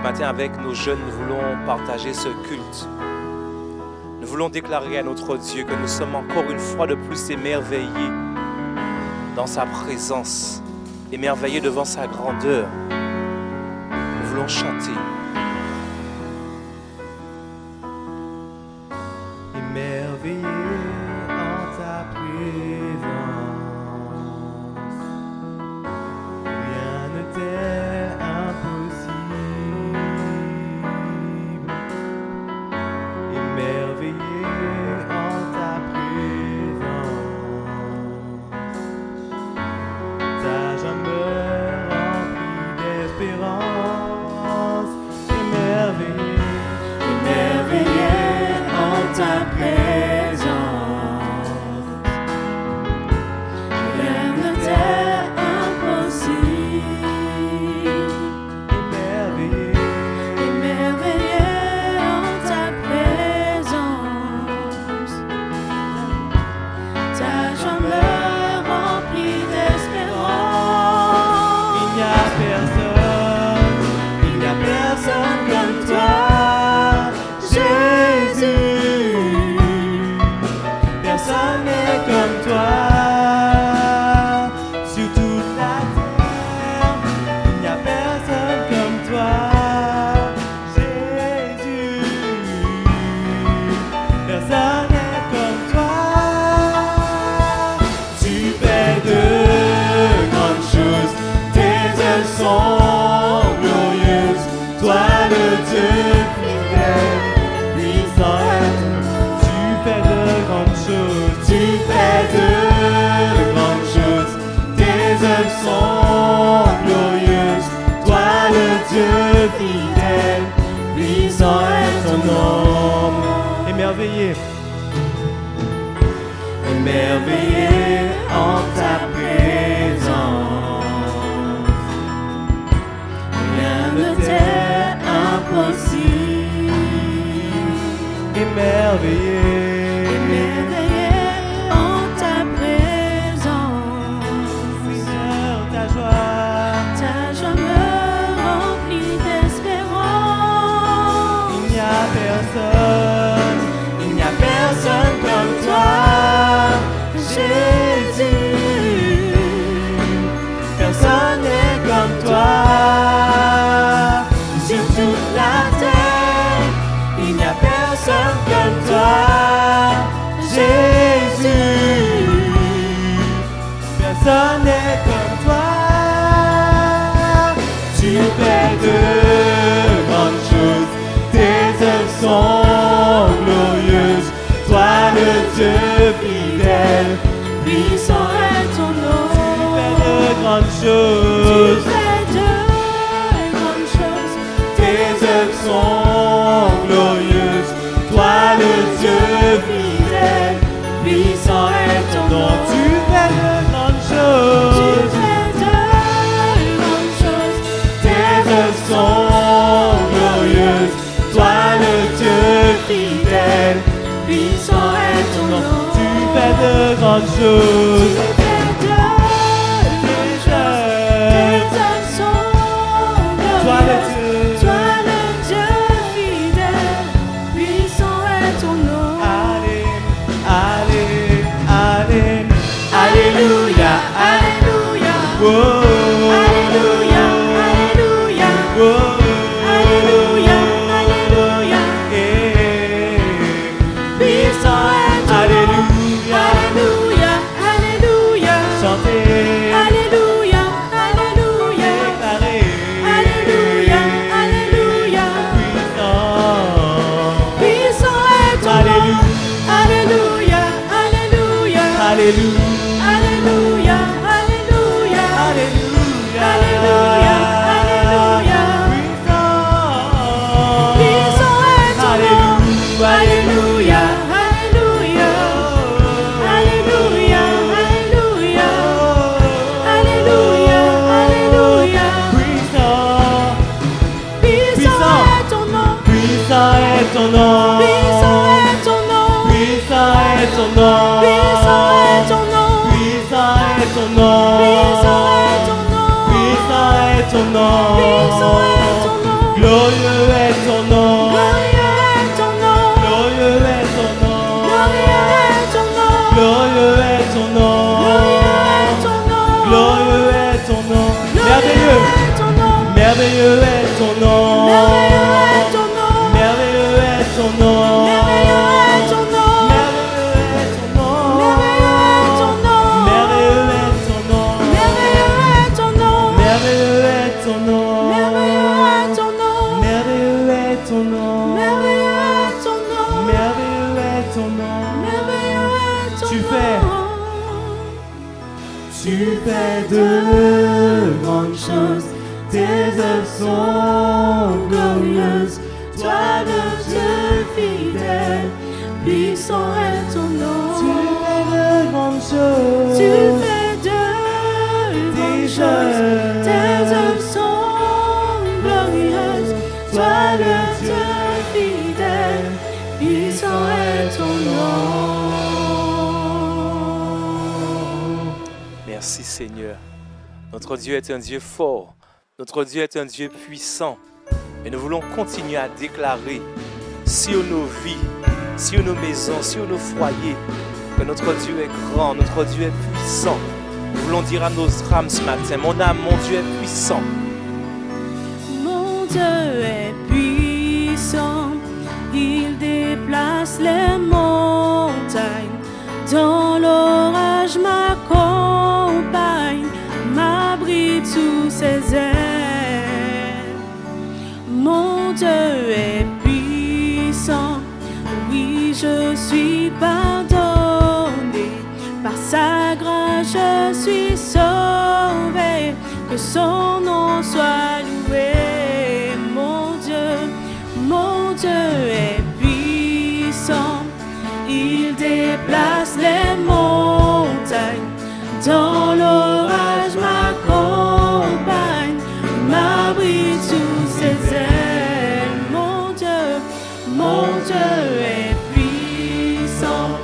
matin, avec nos jeunes, nous voulons partager ce culte. Nous voulons déclarer à notre Dieu que nous sommes encore une fois de plus émerveillés dans sa présence, émerveillés devant sa grandeur. Nous voulons chanter. Émerveillé en ta présence, rien ne t'est impossible. Émerveillé en ta présence, ta jambe remplie d'espérance. Émerveillé, émerveillé en ta présence, rien ne t'est impossible. Émerveillé, émerveillé en ta présence, ta jambe remplie d'espérance. Il n'y a personne comme toi. Personne n'est comme toi sur toute la terre. Il n'y a personne comme toi, Jésus. Personne n'est comme toi. Tu fais de grandes choses, tes œuvres sont glorieuses. Toi le Dieu fidèle, puissant. Tu fais de grandes choses, tu fais de grandes choses, tes œuvres sont glorieuses. Toi le Dieu fidèle, puissant est ton nom. Émerveillé, émerveillé en ta présence, rien ne t'est impossible. Émerveillé, émerveillé en ta présence, Seigneur, ta joie me remplit d'espérance. Il n'y a personne comme toi, Jésus. Personne n'est comme toi sur toute la terre. Il n'y a personne comme toi, Jésus. Personne n'est comme toi. Tu fais de grandes choses, tes œuvres sont glorieuses. Toi le Dieu fidèle, puissant est ton nom. Tu fais de grandes choses, tu fais de grandes choses, tes œuvres sont glorieuses. Toi le Dieu fidèle, puissant est ton nom. Tu fais de grandes choses, tu fais de grandes choses, tes œuvres sont glorieuses. Toi le Dieu fidèle, puissant est ton nom. Tu fais de grandes choses, tu fais de grandes choses, tes œuvres sont glorieuses. Toi le Dieu fidèle, puissant est ton nom. Alléluia, alléluia. Oh, alléluia, alléluia. Oh, alléluia, alléluia. Puissant est ton nom. Alléluia, alléluia. Chantez. Alléluia, alléluia. Déclarez. Alléluia, alléluia. Puissant est ton nom. Alléluia, alléluia. Alléluia. Alléluia, alléluia, alléluia, alléluia, alléluia. Puissant est ton nom. Alléluia, alléluia, alléluia, alléluia, alléluia, alléluia. Puissant est ton nom. Puissant est ton nom. Puissant est ton nom. Puissant est ton nom. Puissant est ton nom. Puissant est ton nom. Puissant est ton nom. Puissant est ton nom. Puissant est ton nom. Glorieux Tu fais de grandes choses, tes œuvres sont glorieuses. Toi le Dieu fidèle, puissant est ton nom. Tu fais de grandes choses, tu fais de grandes choses, tes œuvres sont glorieuses. Toi le Dieu fidèle, puissant est ton nom. Merci Seigneur. Notre Dieu est un Dieu fort. Notre Dieu est un Dieu puissant. Et nous voulons continuer à déclarer sur nos vies, sur nos maisons, sur nos foyers, que notre Dieu est grand, notre Dieu est puissant. Nous voulons dire à nos âmes ce matin, mon âme, mon Dieu est puissant. Mon Dieu est puissant, il déplace les montagnes. Dans l'orage m'accompagne, m'abrite sous ses ailes. Mon Dieu est puissant, oui je suis pardonné. Par sa grâce je suis sauvé, que son nom soit loué. Mon Dieu est puissant, il déplace les montagnes. Dans l'orage m'accompagne, m'abrite sous ses ailes. Mon Dieu est puissant,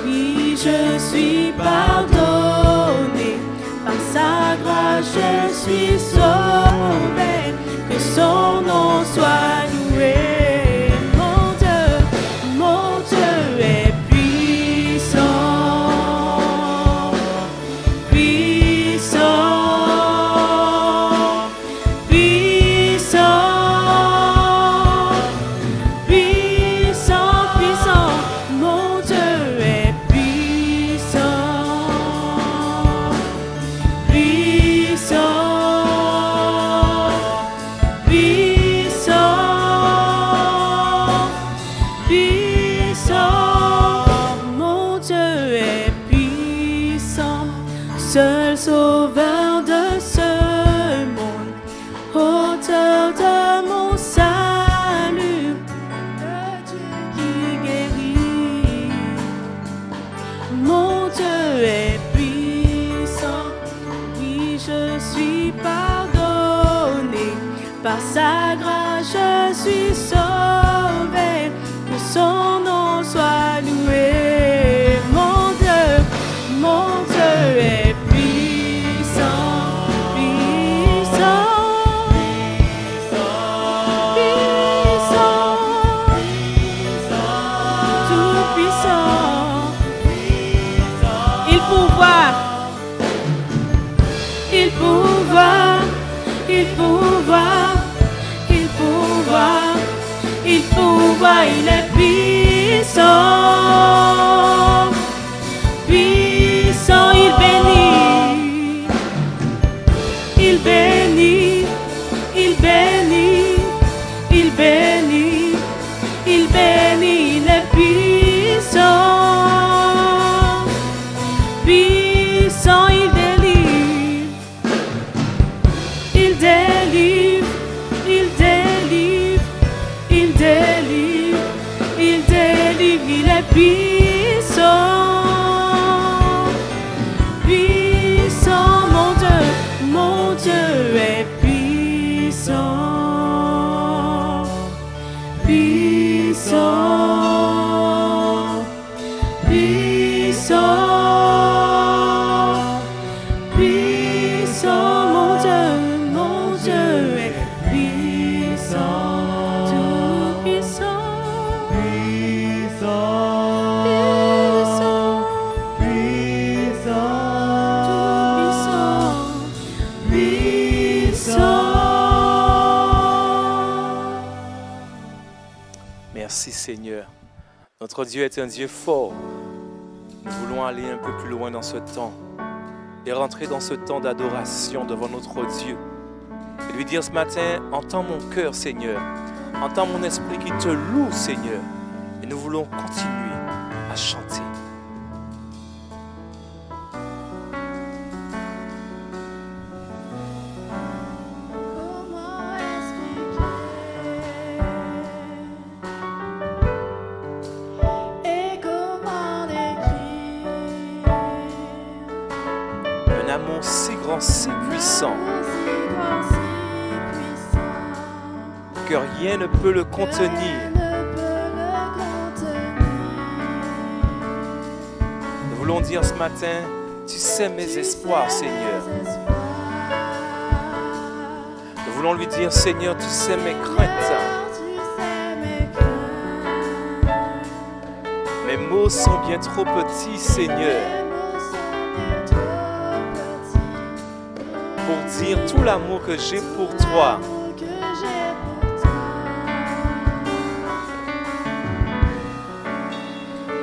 oui je suis pardonné. Par sa grâce je suis sauvé, que son nom soit loué. Mon Dieu est puissant, puissant, puissant, puissant, puissant. Mon Dieu est puissant, puissant, puissant, puissant. Mon Dieu est puissant, seul sauveur de ce monde, auteur de mon salut, le Dieu qui guérit. Mon Dieu est puissant, oui je suis pardonné. Par sa grâce je suis sauvé, que son nom soit loué. Mon Dieu est puissant, puissant, puissant, tout puissant. Il pourvoit, il pourvoit, il pourvoit, il pourvoit, il pourvoit, il est puissant, puissant, il bénit, il bénit, il bénit, il bénit, il bénit, il est puissant, puissant, il délivre, il délivre, il délivre, il délivre, il délivre, il est puissant, puissant. Mon Dieu est puissant, puissant, puissant, puissant. Mon Dieu est puissant, tout puissant, Puissant, puissant, puissant, tout puissant, puissant. Merci Seigneur. Notre Dieu est un Dieu fort. Nous voulons aller un peu plus loin dans ce temps et rentrer dans ce temps d'adoration devant notre Dieu. Et lui dire ce matin, entends mon cœur Seigneur, entends mon esprit qui te loue Seigneur. Et nous voulons continuer à chanter. si puissant que rien ne peut le contenir. Nous voulons dire ce matin, tu sais mes espoirs, Seigneur. Nous voulons lui dire, Seigneur, tu sais mes craintes. Mes mots sont bien trop petits, Seigneur, pour dire tout l'amour que j'ai pour toi.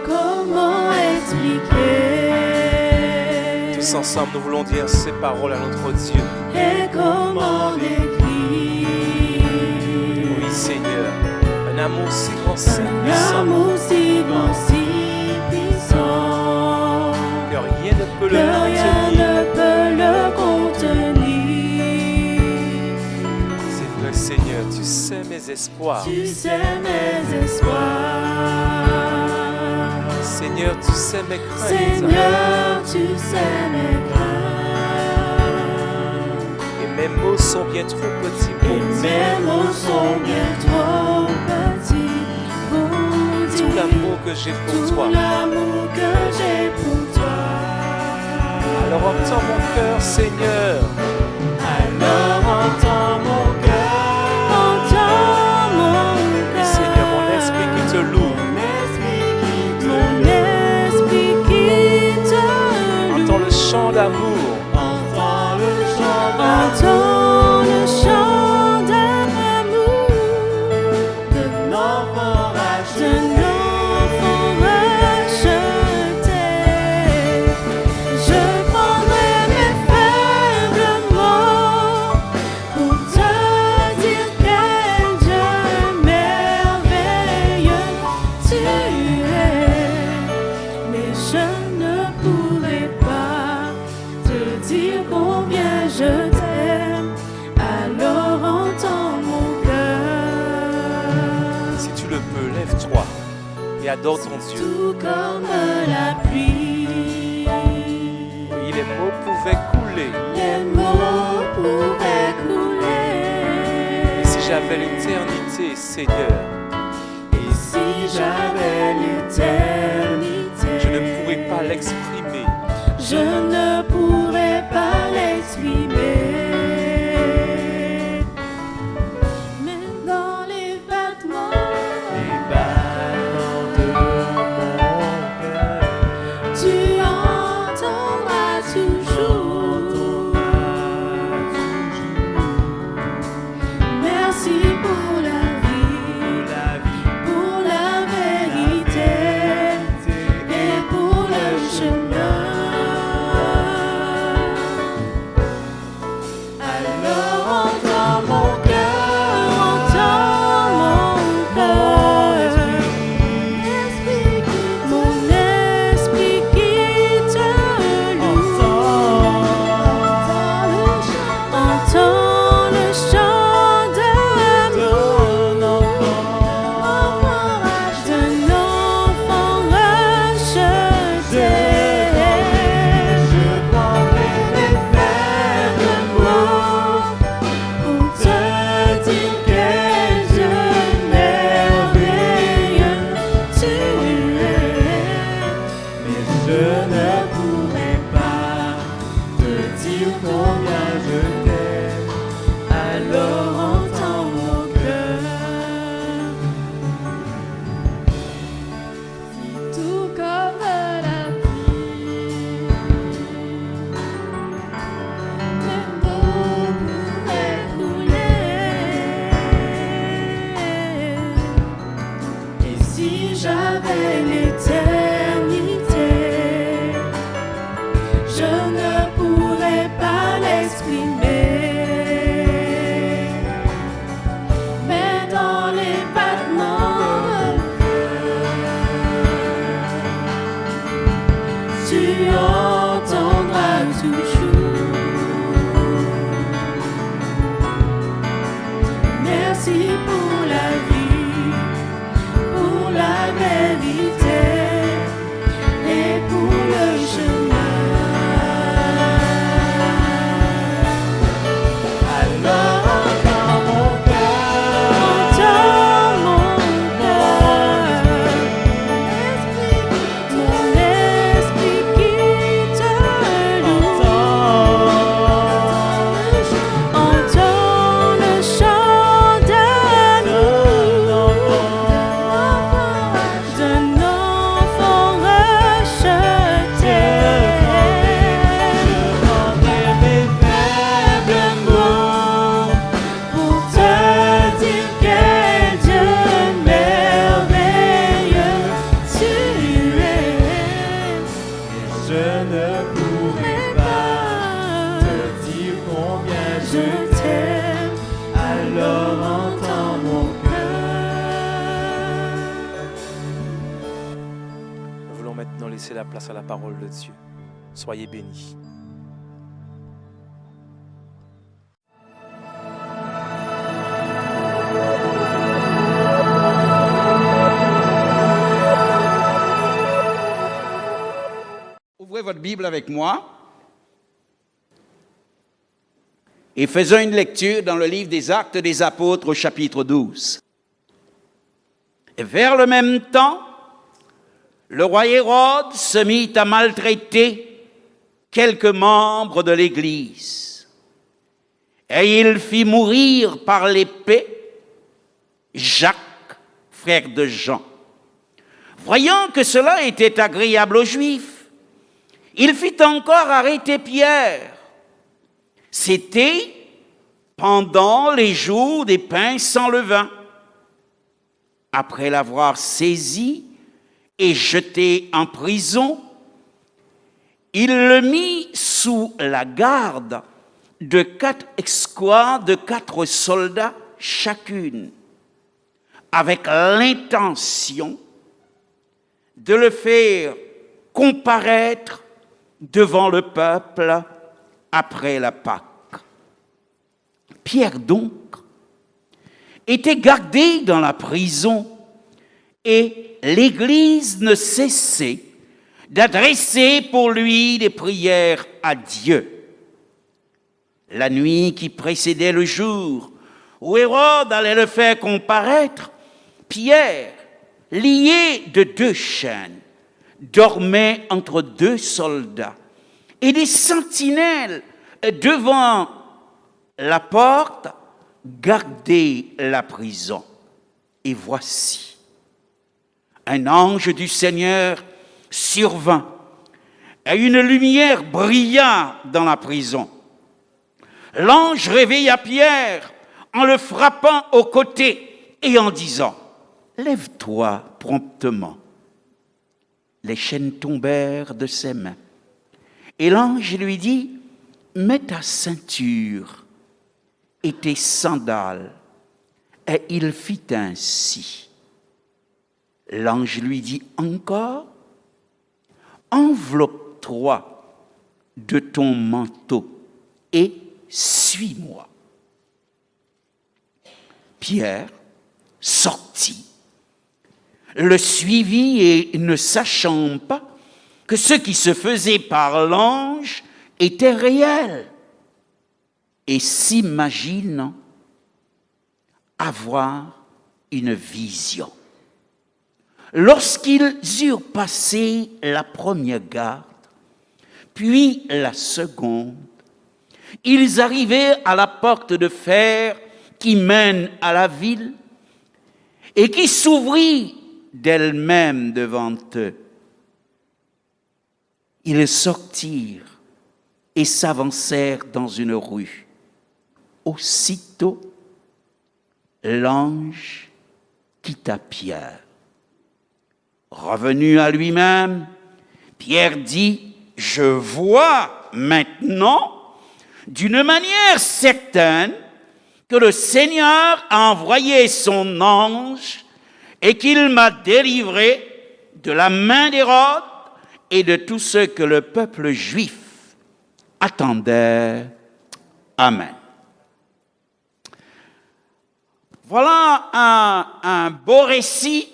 Comment expliquer? Tous ensemble, nous voulons dire ces paroles à notre Dieu. Et comment décrire? Oui, Seigneur, un amour si grand, si Un puissant, amour si grand, si puissant, que rien ne peut que le rien contenir. ne peut le contenir. C'est vrai, Seigneur, tu sais mes espoirs. Tu sais mes espoirs. Seigneur, tu sais mes craintes. Seigneur, tu sais mes craintes. Et mes mots sont bien trop petits pour Et dire mes mots sont bien trop petits pour tout dire l'amour que j'ai pour tout toi. l'amour que j'ai pour toi. Alors entends mon cœur, Seigneur. Alors entends mon cœur, entends mon Oui, cœur, Seigneur, mon esprit qui te loue. mon esprit qui te loue. Entends le chant d'amour. Entends le chant d'amour d'un enfant racheté. Je prendrai mes faibles mots pour te dire quel Dieu merveilleux tu es. Mais je ne pourrai pas te dire combien je t'aime. Alors entends mon cœur, Si tu le peux, lève-toi et adore ton Dieu. tout comme la pluie. Oui, les mots pouvaient couler. Les mots pouvaient couler. Et si j'avais l'éternité, Seigneur, Et si j'avais l'éternité, je ne pourrais pas l'exprimer. je ne pourrais pas l'exprimer. Mais dans les battements de mon cœur, tu entendras toujours. Merci pour la vie, pour la vérité et pour le chemin. Alors entends mon cœur, entends mon cœur. Mon esprit qui te loue. Entends le chant d'amour d'un enfant racheté. Je prendrai mes faibles mots pour te dire quel Dieu merveilleux tu es. Mais je ne pourrai pas te dire combien je t'aime. Alors entends mon cœur. Tout comme la pluie, mes mots pourraient couler. Et si j'avais l'éternité, je ne pourrais pas l'exprimer. Mais dans les battements tu entendras toujours. Merci pour la vie, pour la vérité et pour le chemin. maintenant laisser la place à la parole de Dieu. Soyez bénis. Ouvrez votre Bible avec moi et faisons une lecture dans le livre des Actes des Apôtres au chapitre 12. Et vers le même temps, le roi Hérode se mit à maltraiter quelques membres de l'Église. Et il fit mourir par l'épée Jacques, frère de Jean. Voyant que cela était agréable aux Juifs, il fit encore arrêter Pierre. C'était pendant les jours des pains sans levain. Après l'avoir saisi et jeté en prison, il le mit sous la garde de 4 escouades de 4 soldats chacune, avec l'intention de le faire comparaître devant le peuple après la Pâque. Pierre donc était gardé dans la prison et l'Église ne cessait d'adresser pour lui des prières à Dieu. La nuit qui précédait le jour où Hérode allait le faire comparaître, Pierre, lié de 2 chaînes, dormait entre 2 soldats et des sentinelles devant la porte gardaient la prison. Et voici, un ange du Seigneur survint et une lumière brilla dans la prison. L'ange réveilla Pierre en le frappant au côté et en disant « Lève-toi promptement ». Les chaînes tombèrent de ses mains. Et l'ange lui dit, « Mets ta ceinture et tes sandales. » Et il fit ainsi. L'ange lui dit encore, « Enveloppe-toi de ton manteau et suis-moi. » Pierre sortit, le suivit et ne sachant pas que ce qui se faisait par l'ange était réel et s'imaginant avoir une vision. Lorsqu'ils eurent passé la première garde, puis la seconde, ils arrivaient à la porte de fer qui mène à la ville et qui s'ouvrit d'elle-même devant eux. Ils sortirent et s'avancèrent dans une rue. Aussitôt, l'ange quitta Pierre. Revenu à lui-même, Pierre dit, « Je vois maintenant d'une manière certaine que le Seigneur a envoyé son ange et qu'il m'a délivré de la main d'Hérode et de tous ceux que le peuple juif attendait. Amen. » Voilà un beau récit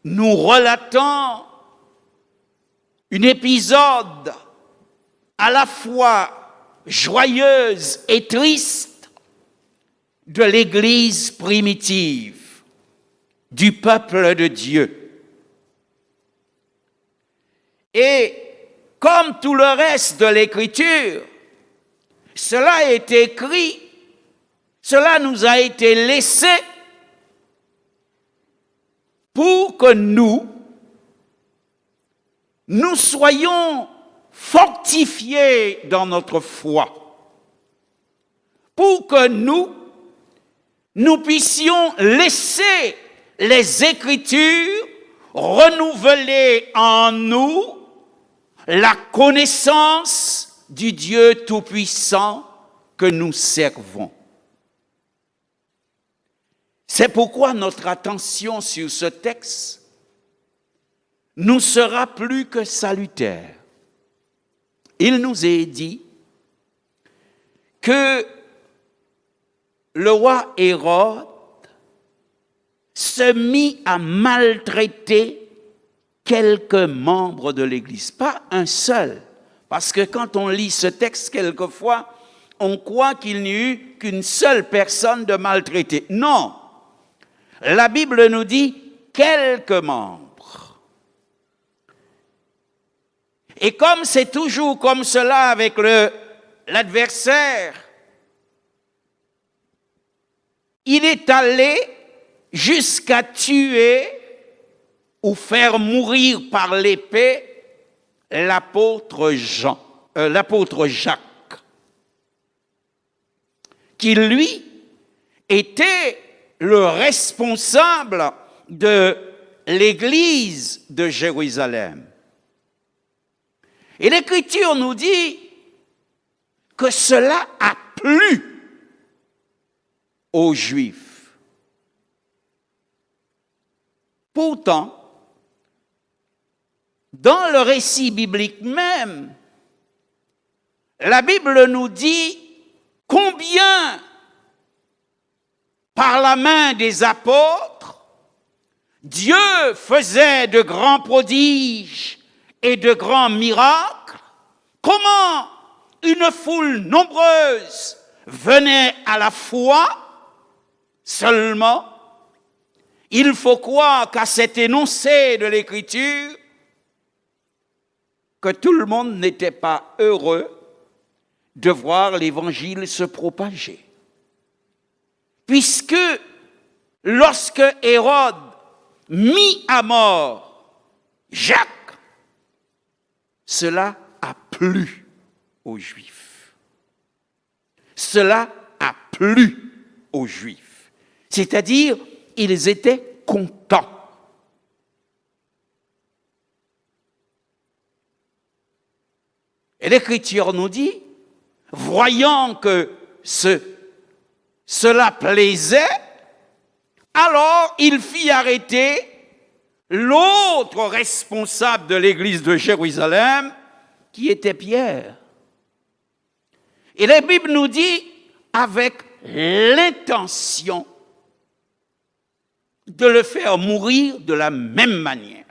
nous relatant un épisode à la fois joyeuse et triste de l'Église primitive, du peuple de Dieu. Et comme tout le reste de l'Écriture, cela est écrit, cela nous a été laissé pour que nous soyons fortifiés dans notre foi, pour que nous puissions laisser les Écritures renouveler en nous la connaissance du Dieu Tout-Puissant que nous servons. C'est pourquoi notre attention sur ce texte nous sera plus que salutaire. Il nous est dit que le roi Hérode se mit à maltraiter quelques membres de l'Église, pas un seul, parce que quand on lit ce texte quelquefois, on croit qu'il n'y eut qu'une seule personne de maltraitée. Non, la Bible nous dit quelques membres. Et comme c'est toujours comme cela avec l'adversaire, il est allé jusqu'à tuer ou faire mourir par l'épée l'apôtre Jacques, qui lui était le responsable de l'église de Jérusalem. Et l'Écriture nous dit que cela a plu aux Juifs. Pourtant, dans le récit biblique même, la Bible nous dit combien, par la main des apôtres, Dieu faisait de grands prodiges et de grands miracles, comment une foule nombreuse venait à la foi. Seulement, il faut croire qu'à cet énoncé de l'Écriture, que tout le monde n'était pas heureux de voir l'Évangile se propager. Puisque lorsque Hérode mit à mort Jacques, cela a plu aux Juifs. Cela a plu aux Juifs. C'est-à-dire, ils étaient contents. Et l'Écriture nous dit, voyant que cela plaisait, alors il fit arrêter l'autre responsable de l'église de Jérusalem, qui était Pierre. Et la Bible nous dit, avec l'intention de le faire mourir de la même manière.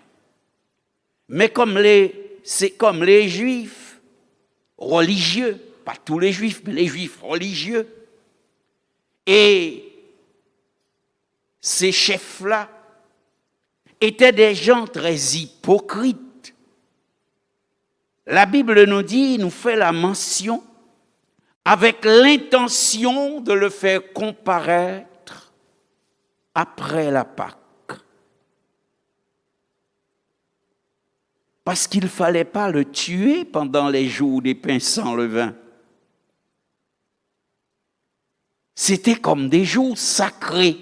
Mais c'est comme les Juifs religieux, pas tous les Juifs, mais les Juifs religieux. Et ces chefs-là étaient des gens très hypocrites. La Bible nous dit, nous fait la mention, avec l'intention de le faire comparaître après la Pâque. Parce qu'il ne fallait pas le tuer pendant les jours des pains sans levain. C'était comme des jours sacrés.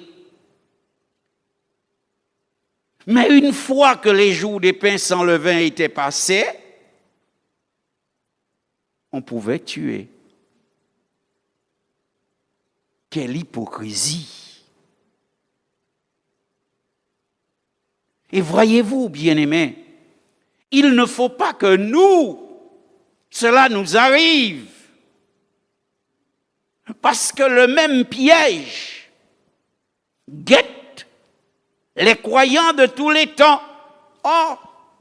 Mais une fois que les jours des pains sans levain étaient passés, on pouvait tuer. Quelle hypocrisie! Et voyez-vous, bien-aimés, il ne faut pas que cela nous arrive. Parce que le même piège guette les croyants de tous les temps. Or,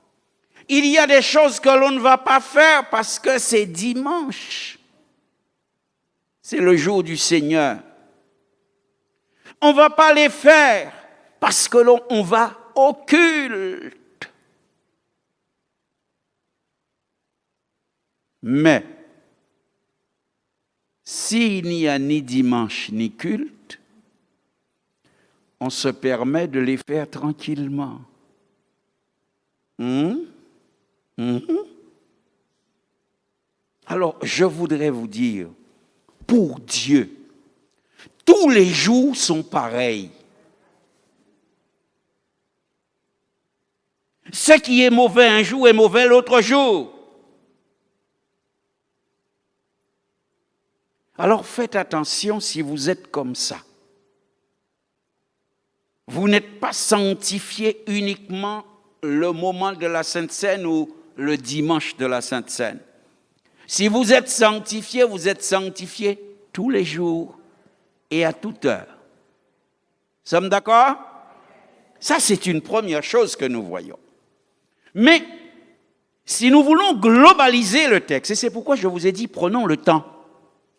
il y a des choses que l'on ne va pas faire parce que c'est dimanche. C'est le jour du Seigneur. On ne va pas les faire parce que on va au culte. Mais, s'il n'y a ni dimanche ni culte, on se permet de les faire tranquillement. Alors, je voudrais vous dire, pour Dieu, tous les jours sont pareils. Ce qui est mauvais un jour est mauvais l'autre jour. Alors faites attention si vous êtes comme ça. Vous n'êtes pas sanctifié uniquement le moment de la Sainte Seine ou le dimanche de la Sainte Seine. Si vous êtes sanctifiés tous les jours et à toute heure. Sommes d'accord? Ça, c'est une première chose que nous voyons. Mais si nous voulons globaliser le texte, et c'est pourquoi je vous ai dit, prenons le temps.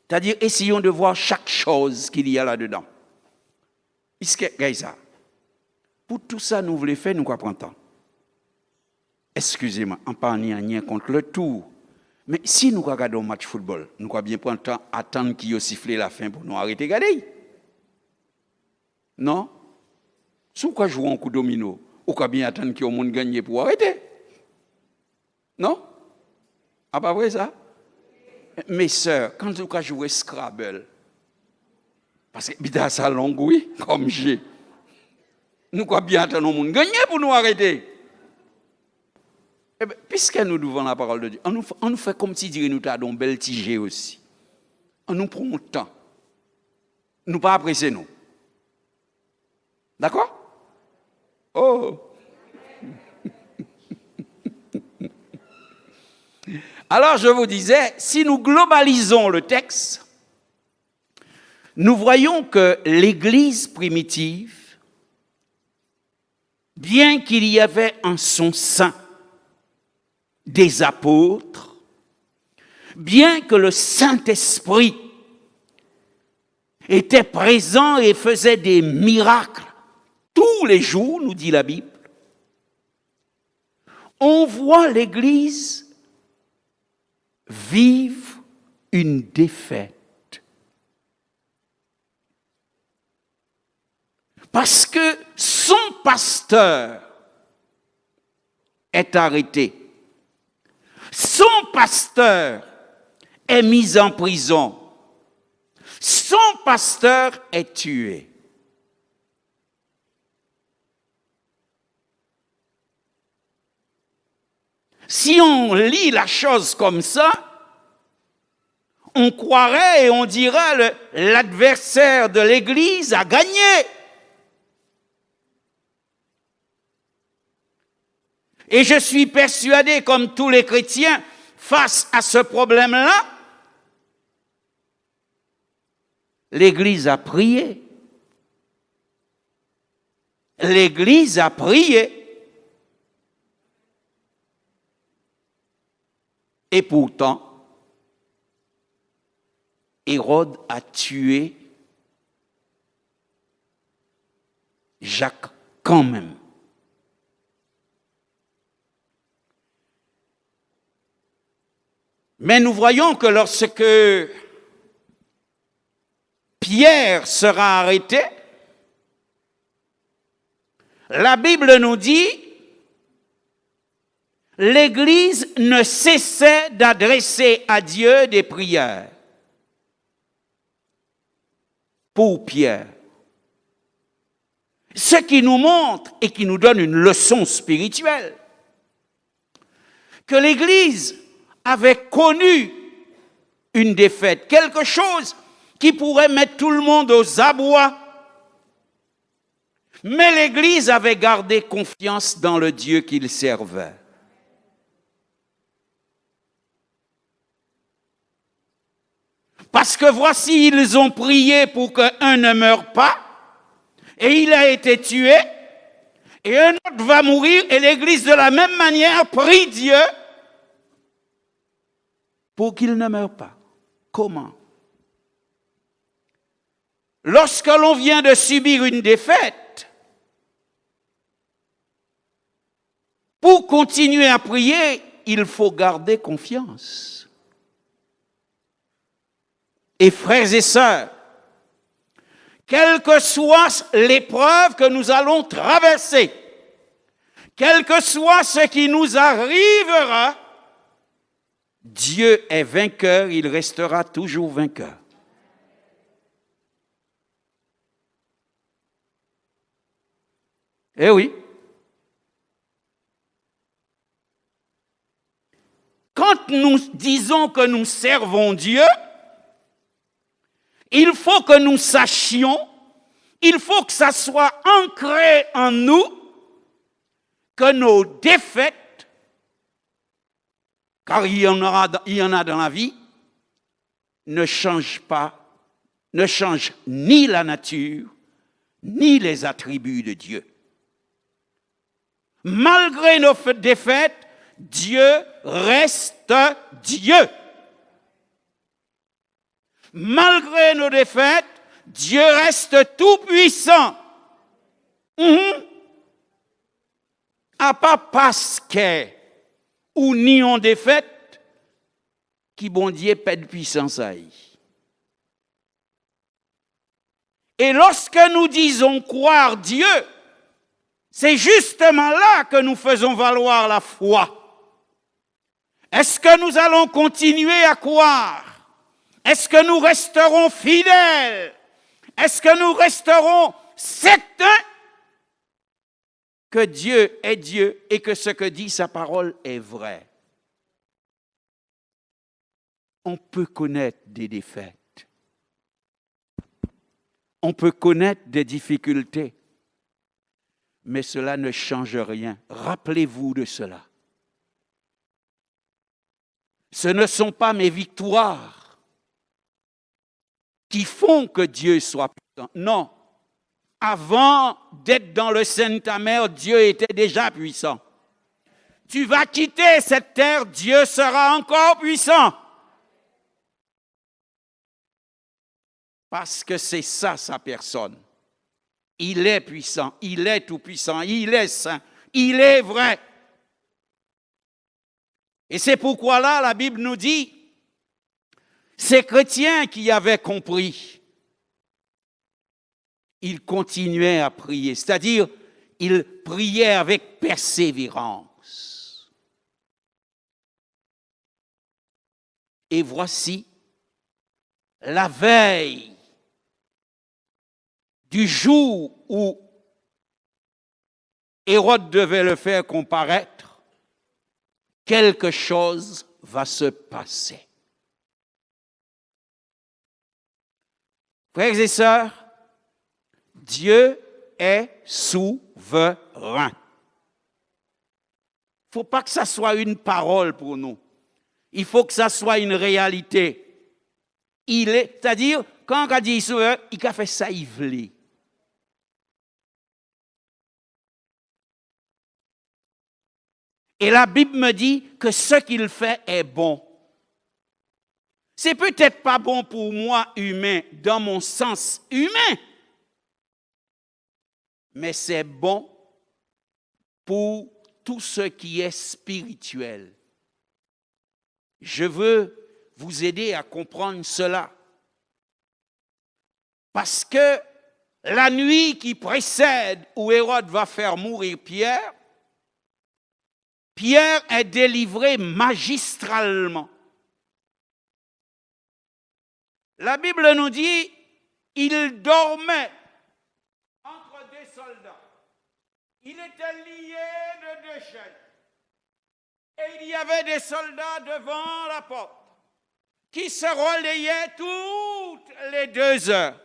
C'est-à-dire, essayons de voir chaque chose qu'il y a là-dedans. Puisque, Gaïsa, pour tout ça, nous voulons faire, nous quoi prendre temps? Excusez-moi, on parle rien contre le tout. Mais si nous regardons un match football, nous allons bien prendre le temps, attendre qu'il y ait sifflé la fin pour nous arrêter de regarder. Non? Si vous jouez un coup domino, vous allez bien attendre qu'il y ait un monde gagné pour arrêter. Non? Ah, pas vrai ça? Mes sœurs, quand vous jouez Scrabble, parce que bida ça long, oui, comme j'ai, nous allons bien attendre un monde gagné pour nous arrêter. Eh bien, puisque nous devons la parole de Dieu, on nous fait comme si nous avons un bel tigé aussi. On nous prend le temps. Nous pas apprécier nous. D'accord? Oh! Alors je vous disais, si nous globalisons le texte, nous voyons que l'Église primitive, bien qu'il y avait en son sein des apôtres, bien que le Saint-Esprit était présent et faisait des miracles tous les jours, nous dit la Bible, on voit l'Église vivre une défaite. Parce que son pasteur est arrêté. Son pasteur est mis en prison. Son pasteur est tué. Si on lit la chose comme ça, on croirait et on dirait l'adversaire de l'Église a gagné. Et je suis persuadé, comme tous les chrétiens, face à ce problème-là, l'Église a prié. L'Église a prié. Et pourtant, Hérode a tué Jacques quand même. Mais nous voyons que lorsque Pierre sera arrêté, la Bible nous dit l'Église ne cessait d'adresser à Dieu des prières pour Pierre. Ce qui nous montre et qui nous donne une leçon spirituelle, que l'Église avait connu une défaite, quelque chose qui pourrait mettre tout le monde aux abois. Mais l'Église avait gardé confiance dans le Dieu qu'il servait. Parce que voici, ils ont prié pour qu'un ne meure pas, et il a été tué, et un autre va mourir, et l'Église de la même manière prie Dieu pour qu'il ne meure pas. Comment? Lorsque l'on vient de subir une défaite, pour continuer à prier, il faut garder confiance. Et frères et sœurs, quelle que soit l'épreuve que nous allons traverser, quel que soit ce qui nous arrivera, Dieu est vainqueur, il restera toujours vainqueur. Eh oui. Quand nous disons que nous servons Dieu, il faut que nous sachions, il faut que ça soit ancré en nous, que nos défaites, car il y en a dans la vie, ne changent ni la nature, ni les attributs de Dieu. Malgré nos défaites, Dieu reste Dieu. Malgré nos défaites, Dieu reste tout-puissant. À pas parce que ou ni en défaite, qui bon Dieu perd puissance à y. Et lorsque nous disons croire Dieu, c'est justement là que nous faisons valoir la foi. Est-ce que nous allons continuer à croire? Est-ce que nous resterons fidèles? Est-ce que nous resterons certains que Dieu est Dieu et que ce que dit sa parole est vrai? On peut connaître des défaites. On peut connaître des difficultés. Mais cela ne change rien. Rappelez-vous de cela. Ce ne sont pas mes victoires qui font que Dieu soit puissant. Non. Avant d'être dans le sein de ta mère, Dieu était déjà puissant. Tu vas quitter cette terre, Dieu sera encore puissant. Parce que c'est ça sa personne. Il est puissant, il est tout-puissant, il est saint, il est vrai. Et c'est pourquoi là, la Bible nous dit, ces chrétiens qui avaient compris, ils continuaient à prier, c'est-à-dire, ils priaient avec persévérance. Et voici, la veille du jour où Hérode devait le faire comparaître, quelque chose va se passer. Frères et sœurs, Dieu est souverain. Il ne faut pas que ça soit une parole pour nous. Il faut que ça soit une réalité. C'est-à-dire, quand on dit souverain, il a fait ça, il veut. Et la Bible me dit que ce qu'il fait est bon. C'est peut-être pas bon pour moi, humain, dans mon sens humain, mais c'est bon pour tout ce qui est spirituel. Je veux vous aider à comprendre cela. Parce que la nuit qui précède où Hérode va faire mourir Pierre, Pierre est délivré magistralement. La Bible nous dit, il dormait entre deux soldats. Il était lié de deux chaînes. Et il y avait des soldats devant la porte qui se relayaient toutes les 2 heures.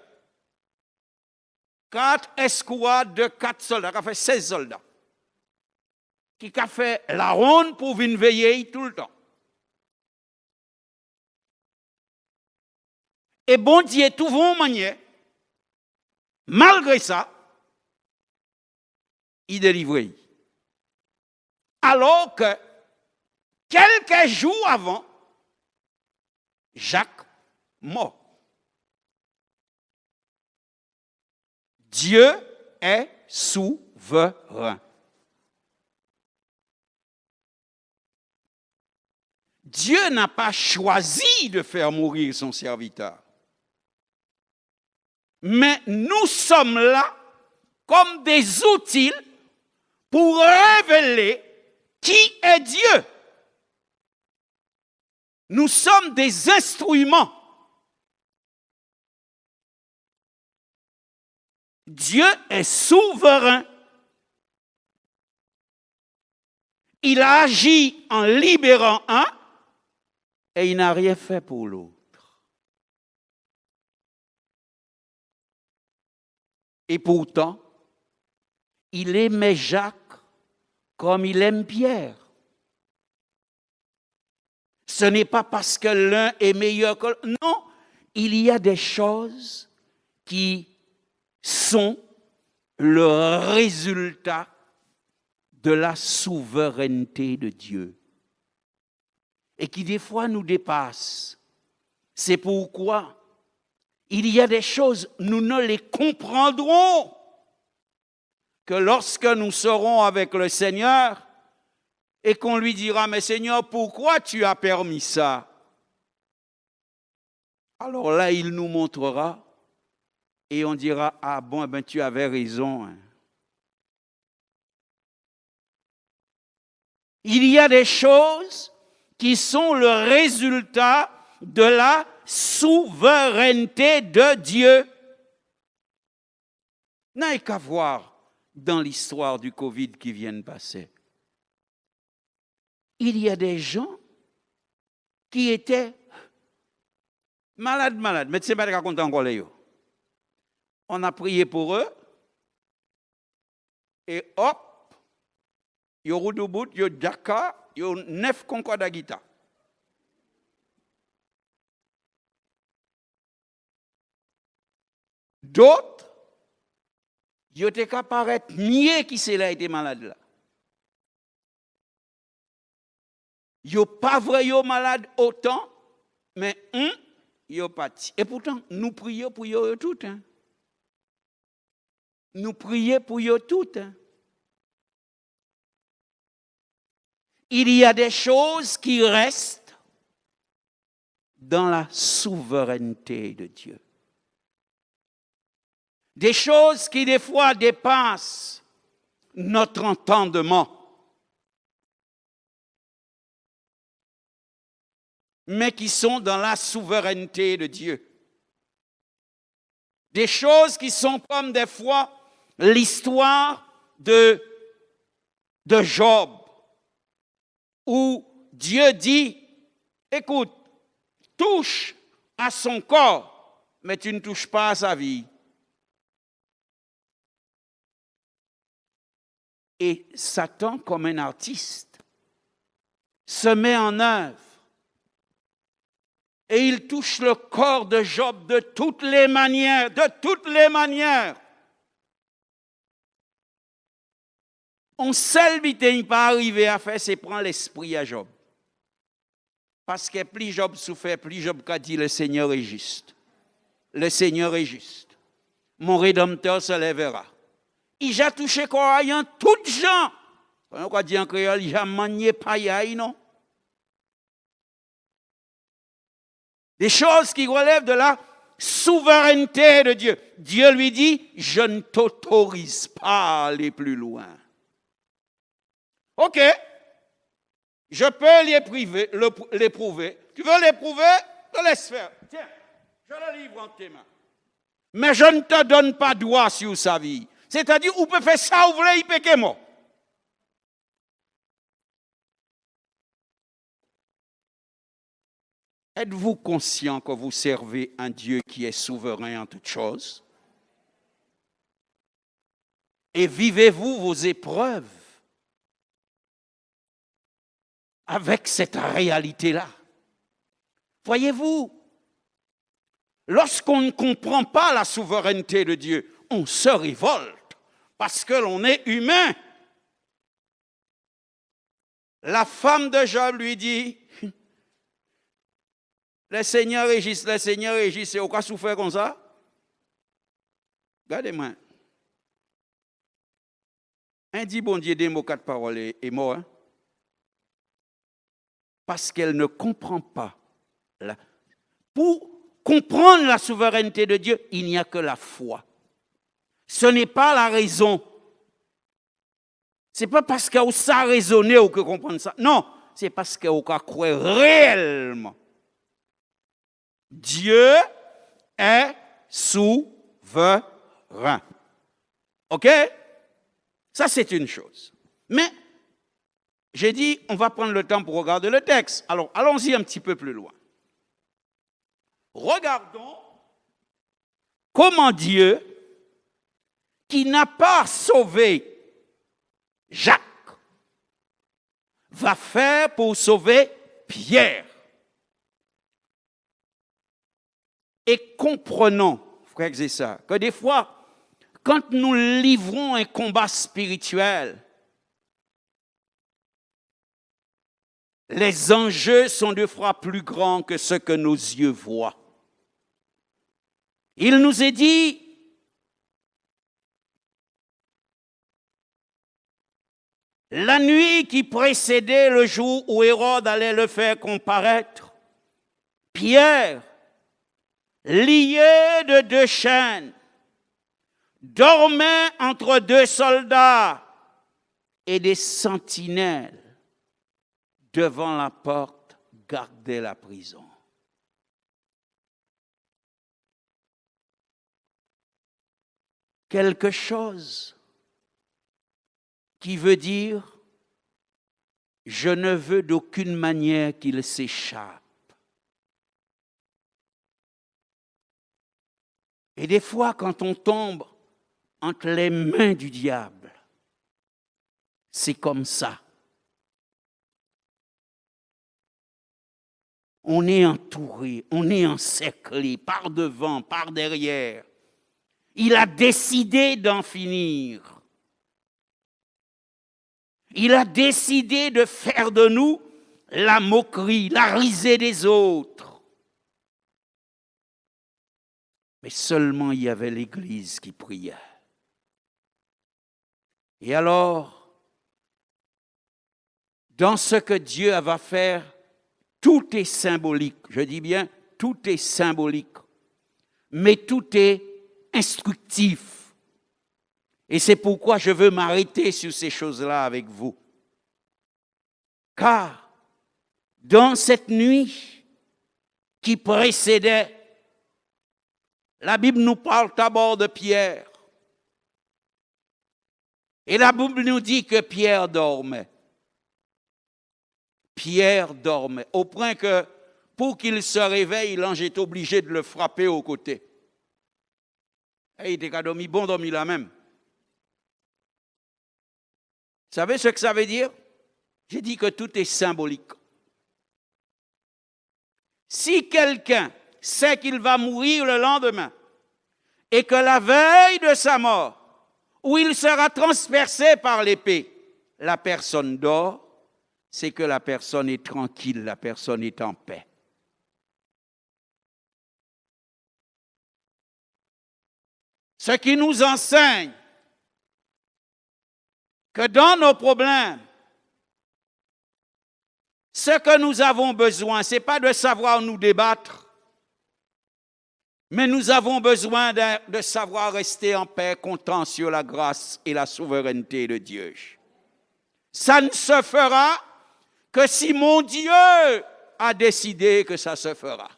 4 escouades de 4 soldats, ça fait 16 soldats. Qui a fait la ronde pour venir veiller tout le temps. Et bon Dieu, tout vont manier. Malgré ça, il délivrait. Alors que, quelques jours avant, Jacques mort. Dieu est souverain. Dieu n'a pas choisi de faire mourir son serviteur. Mais nous sommes là comme des outils pour révéler qui est Dieu. Nous sommes des instruments. Dieu est souverain. Il a agi en libérant un et il n'a rien fait pour l'autre. Et pourtant, il aimait Jacques comme il aime Pierre. Ce n'est pas parce que l'un est meilleur que l'autre. Non, il y a des choses qui sont le résultat de la souveraineté de Dieu et qui des fois nous dépassent. C'est pourquoi il y a des choses, nous ne les comprendrons que lorsque nous serons avec le Seigneur et qu'on lui dira, mais Seigneur, pourquoi tu as permis ça? Alors là, il nous montrera et on dira, ah bon, ben tu avais raison. Hein. Il y a des choses qui sont le résultat de la souveraineté de Dieu. N'a qu'à voir dans l'histoire du Covid qui vient de passer. Il y a des gens qui étaient malades, mais tu sais pas de quoi compter encore les yo. On a prié pour eux et hop, yo route au bout, yo Dakar, yo 9 Concorde à guitare. D'autres, yo te ka paraître mieux qui c'est là été malade là. Yo pas vrai yo malade autant, mais yo parti. Et pourtant, nous prions pour yo tout. Hein. Nous prions pour yo tout. Hein. Il y a des choses qui restent dans la souveraineté de Dieu. Des choses qui des fois dépassent notre entendement. Mais qui sont dans la souveraineté de Dieu. Des choses qui sont comme des fois l'histoire de Job, où Dieu dit, écoute, touche à son corps, mais tu ne touches pas à sa vie. Et Satan, comme un artiste, se met en œuvre. Et il touche le corps de Job de toutes les manières, On seul n'est pas arrivé à faire, c'est prendre l'esprit à Job. Parce que plus Job souffre, plus Job a dit, le Seigneur est juste. Le Seigneur est juste. Mon Rédempteur se lèvera. Il a touché quoi, toutes gens. On a dit en créole, il a manié païaï, non? Des choses qui relèvent de la souveraineté de Dieu. Dieu lui dit, je ne t'autorise pas à aller plus loin. Ok, je peux l'éprouver. Tu veux l'éprouver? Je te laisse faire. Tiens, je le livre en tes mains. Mais je ne te donne pas droit sur sa vie. C'est-à-dire, vous pouvez faire ça, vous voulez, il peut que moi. Êtes-vous conscient que vous servez un Dieu qui est souverain en toutes choses? Et vivez-vous vos épreuves avec cette réalité-là? Voyez-vous, lorsqu'on ne comprend pas la souveraineté de Dieu, on se révolte parce que l'on est humain. La femme de Job lui dit, le Seigneur est juste, et au cas souffert comme ça. Regardez-moi. Un dit bon Dieu des mots, 4 paroles est mort. Hein? Parce qu'elle ne comprend pas. Pour comprendre la souveraineté de Dieu, il n'y a que la foi. Ce n'est pas la raison. Ce n'est pas parce qu'on s'a raisonné ou que comprendre ça. Non, c'est parce qu'on croit réellement. Dieu est souverain. OK? Ça, c'est une chose. Mais, j'ai dit, on va prendre le temps pour regarder le texte. Alors, allons-y un petit peu plus loin. Regardons comment Dieu, qui n'a pas sauvé Jacques, va faire pour sauver Pierre. Et comprenons, frères et sœurs, que des fois, quand nous livrons un combat spirituel, les enjeux sont deux fois plus grands que ce que nos yeux voient. Il nous est dit, la nuit qui précédait le jour où Hérode allait le faire comparaître, Pierre, lié de deux chaînes, dormait entre deux soldats et des sentinelles devant la porte gardaient la prison. Quelque chose qui veut dire je ne veux d'aucune manière qu'il s'échappe. Et des fois, quand on tombe entre les mains du diable, c'est comme ça. On est entouré, on est encerclé par devant, par derrière. Il a décidé d'en finir. Il a décidé de faire de nous la moquerie, la risée des autres. Mais seulement il y avait l'Église qui priait. Et alors, dans ce que Dieu va faire, tout est symbolique. Je dis bien, tout est symbolique. Mais tout est instructif. Et c'est pourquoi je veux m'arrêter sur ces choses-là avec vous. Car dans cette nuit qui précédait, la Bible nous parle d'abord de Pierre. Et la Bible nous dit que Pierre dormait. Pierre dormait, au point que pour qu'il se réveille, l'ange est obligé de le frapper au côté. Et il était qu'à dormir, bon dormir là même. Vous savez ce que ça veut dire? J'ai dit que tout est symbolique. Si quelqu'un sait qu'il va mourir le lendemain et que la veille de sa mort, où il sera transpercé par l'épée, la personne dort, c'est que la personne est tranquille, la personne est en paix. Ce qui nous enseigne que dans nos problèmes, ce que nous avons besoin, ce n'est pas de savoir nous débattre, mais nous avons besoin de savoir rester en paix, comptant sur la grâce et la souveraineté de Dieu. Ça ne se fera que si mon Dieu a décidé que ça se fera.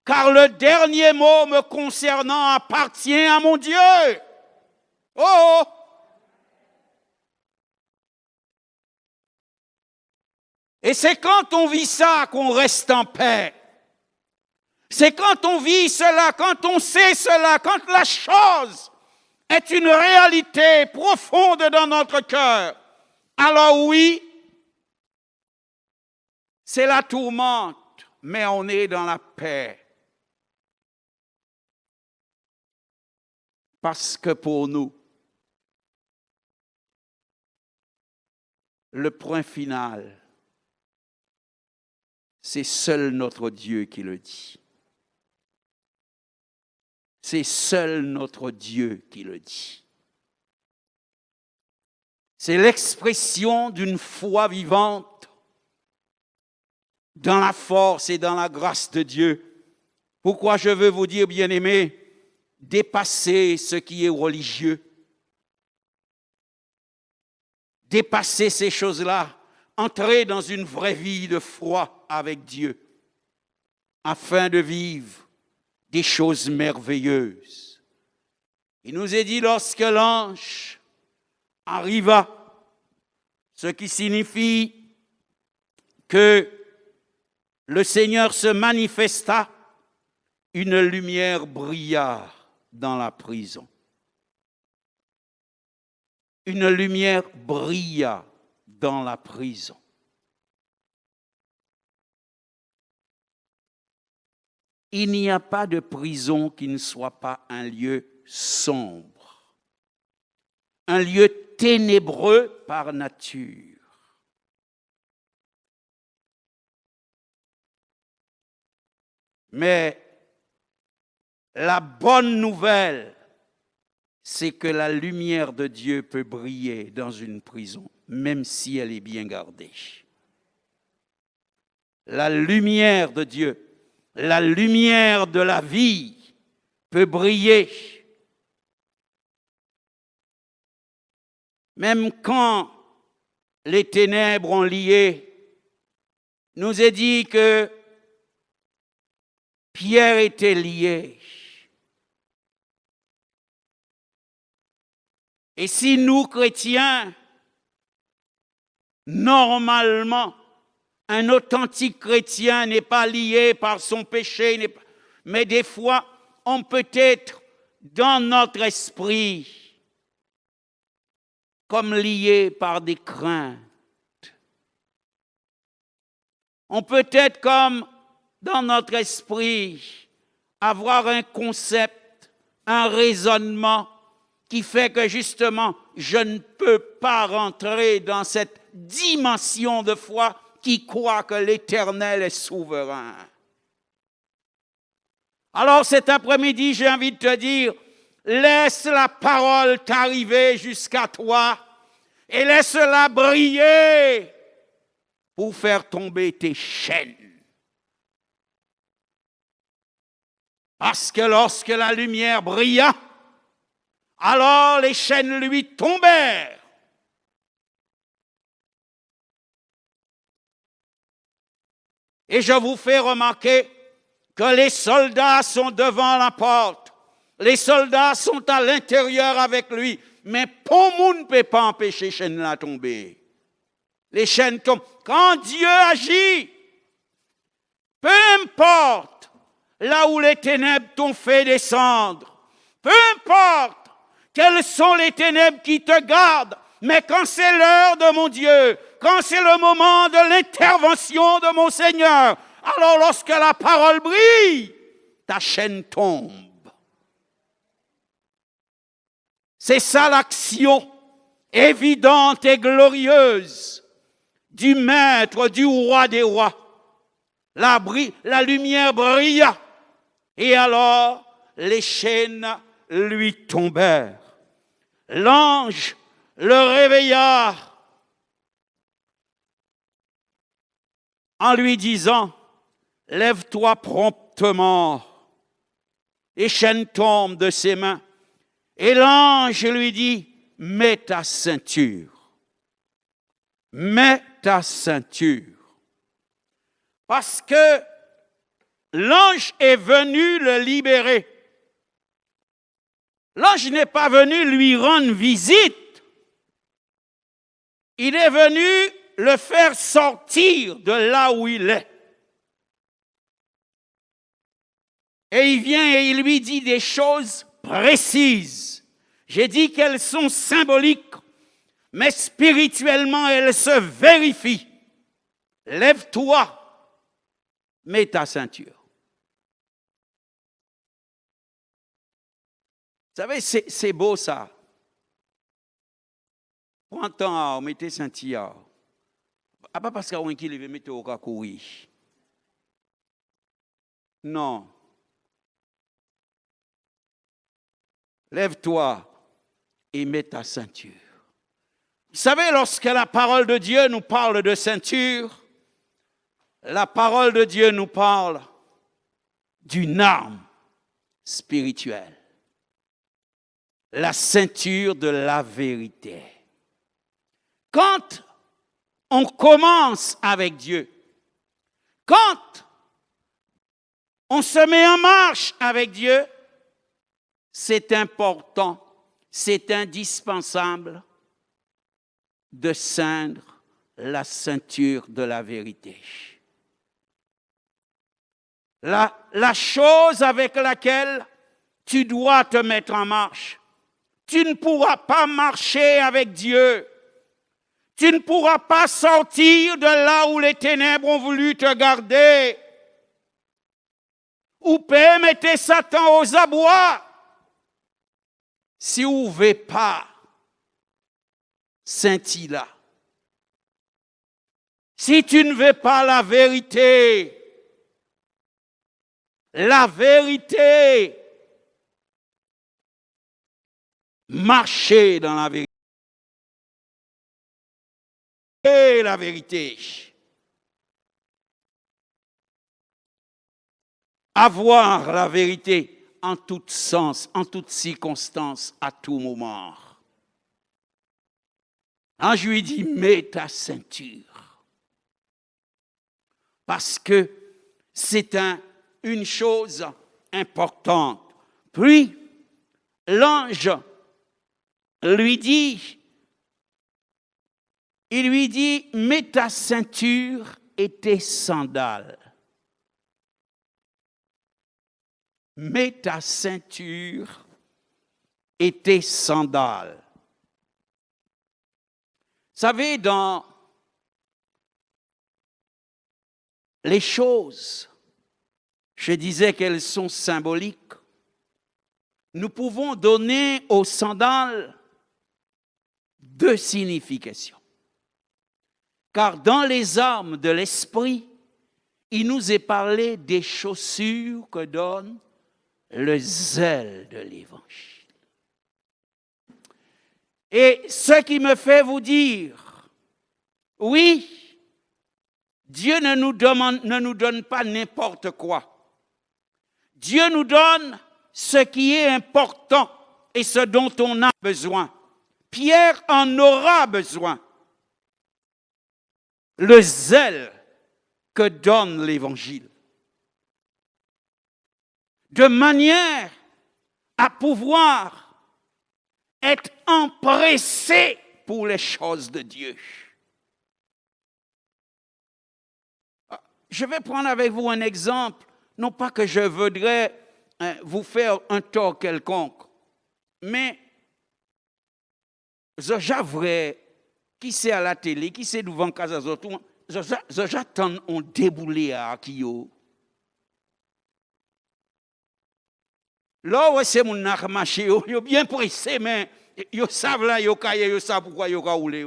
Car le dernier mot me concernant appartient à mon Dieu. Oh! Et c'est quand on vit ça qu'on reste en paix. C'est quand on vit cela, quand on sait cela, quand la chose est une réalité profonde dans notre cœur. Alors oui, c'est la tourmente, mais on est dans la paix. Parce que pour nous, le point final, c'est seul notre Dieu qui le dit. C'est seul notre Dieu qui le dit. C'est l'expression d'une foi vivante dans la force et dans la grâce de Dieu. Pourquoi je veux vous dire, bien-aimés, dépassez ce qui est religieux. Dépassez ces choses-là. Entrez dans une vraie vie de foi avec Dieu afin de vivre des choses merveilleuses. Il nous est dit lorsque l'ange arriva, ce qui signifie que le Seigneur se manifesta, une lumière brilla dans la prison. une lumière brilla dans la prison. Il n'y a pas de prison qui ne soit pas un lieu sombre, un lieu ténébreux par nature. Mais la bonne nouvelle, c'est que la lumière de Dieu peut briller dans une prison, même si elle est bien gardée. La lumière de Dieu, la lumière de la vie peut briller. Même quand les ténèbres ont lié, nous est dit que Pierre était lié. Et si nous, chrétiens, normalement, un authentique chrétien n'est pas lié par son péché, mais des fois, on peut être dans notre esprit comme lié par des craintes. On peut être comme dans notre esprit avoir un concept, un raisonnement qui fait que justement, je ne peux pas rentrer dans cette dimension de foi qui croit que l'Éternel est souverain. Alors cet après-midi, j'ai envie de te dire, laisse la parole t'arriver jusqu'à toi et laisse-la briller pour faire tomber tes chaînes. Parce que lorsque la lumière brilla, alors les chaînes lui tombèrent. Et je vous fais remarquer que les soldats sont devant la porte. Les soldats sont à l'intérieur avec lui. Mais pour nous ne peut pas empêcher les chaînes de tomber. Les chaînes tombent. Quand Dieu agit, peu importe là où les ténèbres t'ont fait descendre, peu importe quelles sont les ténèbres qui te gardent, mais quand c'est l'heure de mon Dieu, quand c'est le moment de l'intervention de mon Seigneur, alors lorsque la parole brille, ta chaîne tombe. C'est ça l'action évidente et glorieuse du Maître, du Roi des rois. La lumière brilla, et alors les chaînes lui tombèrent. L'ange le réveilla en lui disant, « Lève-toi promptement. » Les chaînes tombent de ses mains. Et l'ange lui dit, « Mets ta ceinture. Mets ta ceinture. » Parce que l'ange est venu le libérer. L'ange n'est pas venu lui rendre visite. Il est venu le faire sortir de là où il est. Et il vient et il lui dit des choses précises. J'ai dit qu'elles sont symboliques, mais spirituellement, elles se vérifient. Lève-toi, mets ta ceinture. Vous savez, c'est beau ça. Prends temps, mettez ceinture. Pas parce qu'on qui veut mettre au cas courir. Non. Lève-toi et mets ta ceinture. Vous savez, lorsque la parole de Dieu nous parle de ceinture, la parole de Dieu nous parle d'une arme spirituelle. La ceinture de la vérité. Quand on commence avec Dieu, quand on se met en marche avec Dieu, c'est important, c'est indispensable de ceindre la ceinture de la vérité. La chose avec laquelle tu dois te mettre en marche, tu ne pourras pas marcher avec Dieu. Tu ne pourras pas sortir de là où les ténèbres ont voulu te garder. Ou peut mettre Satan aux abois si vous ne voulez pas scintiller là. Si tu ne veux pas la vérité, marcher dans la vérité. Et la vérité. Avoir la vérité en tout sens, en toutes circonstances, à tout moment. Quand je lui dis, mets ta ceinture. Parce que c'est une chose importante. Puis, l'ange lui dit, mets ta ceinture et tes sandales. Mets ta ceinture et tes sandales. Vous savez, dans les choses, je disais qu'elles sont symboliques. Nous pouvons donner aux sandales deux significations. Car dans les armes de l'esprit, il nous est parlé des chaussures que donne le zèle de l'Évangile. Et ce qui me fait vous dire, oui, Dieu ne nous donne pas n'importe quoi. Dieu nous donne ce qui est important et ce dont on a besoin. Pierre en aura besoin. Le zèle que donne l'Évangile. De manière à pouvoir être empressé pour les choses de Dieu. Je vais prendre avec vous un exemple, non pas que je voudrais vous faire un tort quelconque, mais j'avouerais qui c'est à la télé, qui c'est devant casa autres, j'attends on déboulé à Akio. Là où c'est mon nak marché, yo bien pressé mais yo savent là yo caillé yo savent pourquoi yo ka roulé.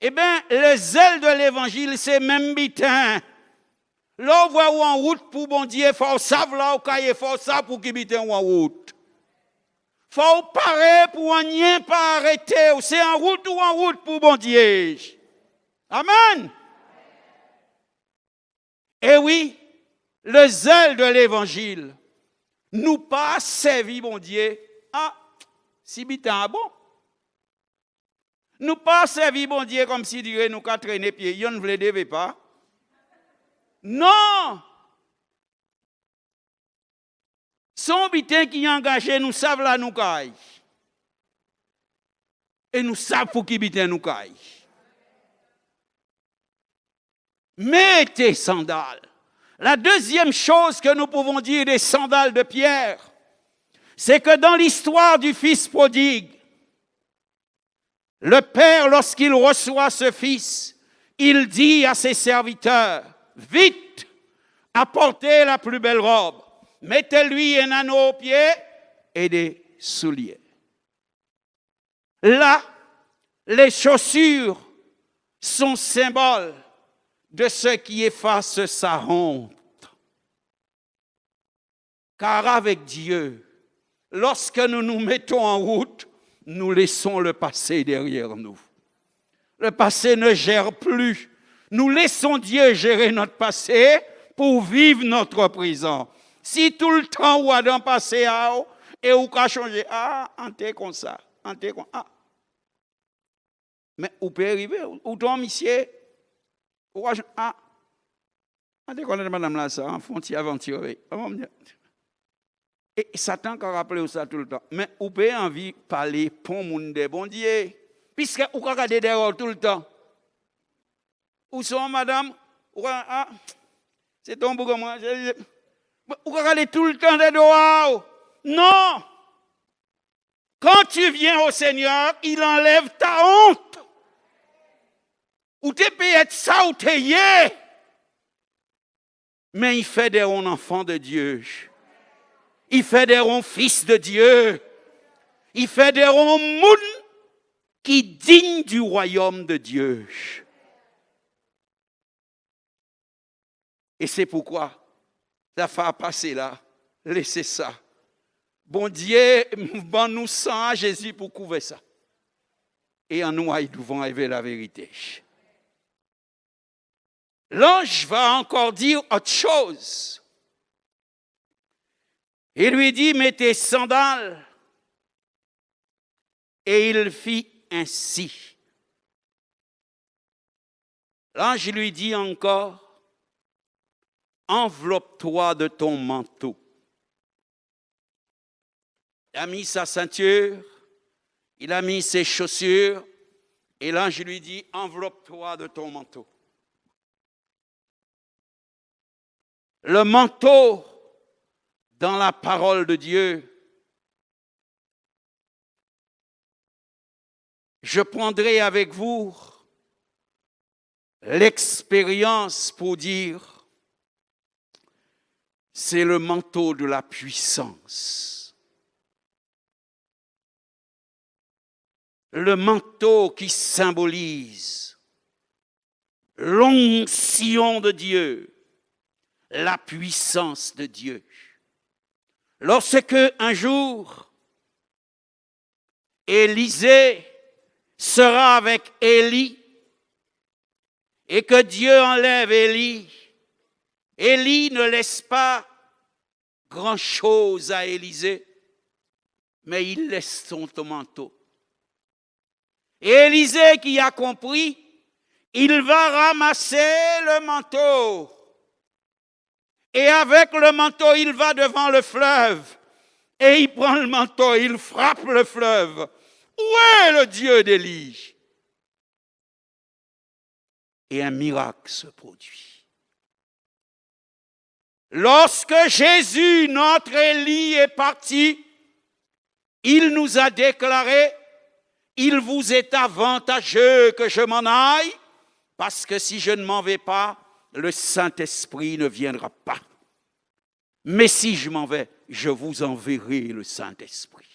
Eh bien, le zèle de l'évangile c'est même bitin. Là où voit en route pour bon Dieu, faut savoir là où caillé, faut ça pour qui bitin en route. Faut parer pour rien pas arrêter, c'est en route pour bon Dieu. Amen. Et oui, le zèle de l'évangile nous pas servi, bon Dieu. Ah, si bitan bon. Nous pas servi, bon Dieu, comme si dirait nous qu'à traîner pied. Yon ne voulait devait pas. Non. Son bitin qui est engagé, nous savons là nous caille. Et nous savons pour qui bitin nous caille. Mettez sandales. La deuxième chose que nous pouvons dire des sandales de Pierre, c'est que dans l'histoire du fils prodigue, le père, lorsqu'il reçoit ce fils, il dit à ses serviteurs, vite, apportez la plus belle robe, mettez-lui un anneau aux pieds et des souliers. Là, les chaussures sont symboles de ce qui efface sa honte. Car avec Dieu, lorsque nous nous mettons en route, nous laissons le passé derrière nous. Le passé ne gère plus. Nous laissons Dieu gérer notre passé pour vivre notre présent. Si tout le temps ou dans le passé et ou qu'a changé, on t'est comme ça, on t'est comme ça. Mais où peut arriver, ou ton monsieur, ou on t'est connaît madame là ça, on font aventurer. Et Satan a rappelé ça tout le temps. Mais ou peut envie de parler pour le monde de bon Dieu, puisque ou peut regarder derrière tout le temps. Où sont madame, c'est ton bougon moi. Ou peut regarder tout le temps de dehors. Non! Quand tu viens au Seigneur, il enlève ta honte. Ou t'es payé être ça ou t'es yé. Mais il fait des ronds enfants de Dieu. Il fait des ronds fils de Dieu. Il fait des ronds moun qui digne du royaume de Dieu. Et c'est pourquoi la faire passer là, laissez ça. Bon Dieu, bon nous sang à Jésus pour couvrir ça. Et en nous, ils devons arriver la vérité. L'ange va encore dire autre chose. Il lui dit, mets tes sandales. Et il fit ainsi. L'ange lui dit encore, enveloppe-toi de ton manteau. Il a mis sa ceinture, il a mis ses chaussures, et l'ange lui dit, enveloppe-toi de ton manteau. Le manteau dans la parole de Dieu, je prendrai avec vous l'expérience pour dire, c'est le manteau de la puissance. Le manteau qui symbolise l'onction de Dieu, la puissance de Dieu. Lorsque un jour, Élisée sera avec Élie et que Dieu enlève Élie, Élie ne laisse pas grand-chose à Élisée, mais il laisse son manteau. Et Élisée qui a compris, il va ramasser le manteau. Et avec le manteau, il va devant le fleuve. Et il prend le manteau, il frappe le fleuve. Où est le Dieu d'Élie? Et un miracle se produit. Lorsque Jésus, notre Élie, est parti, il nous a déclaré, il vous est avantageux que je m'en aille, parce que si je ne m'en vais pas, le Saint-Esprit ne viendra pas. Mais si je m'en vais, je vous enverrai le Saint-Esprit.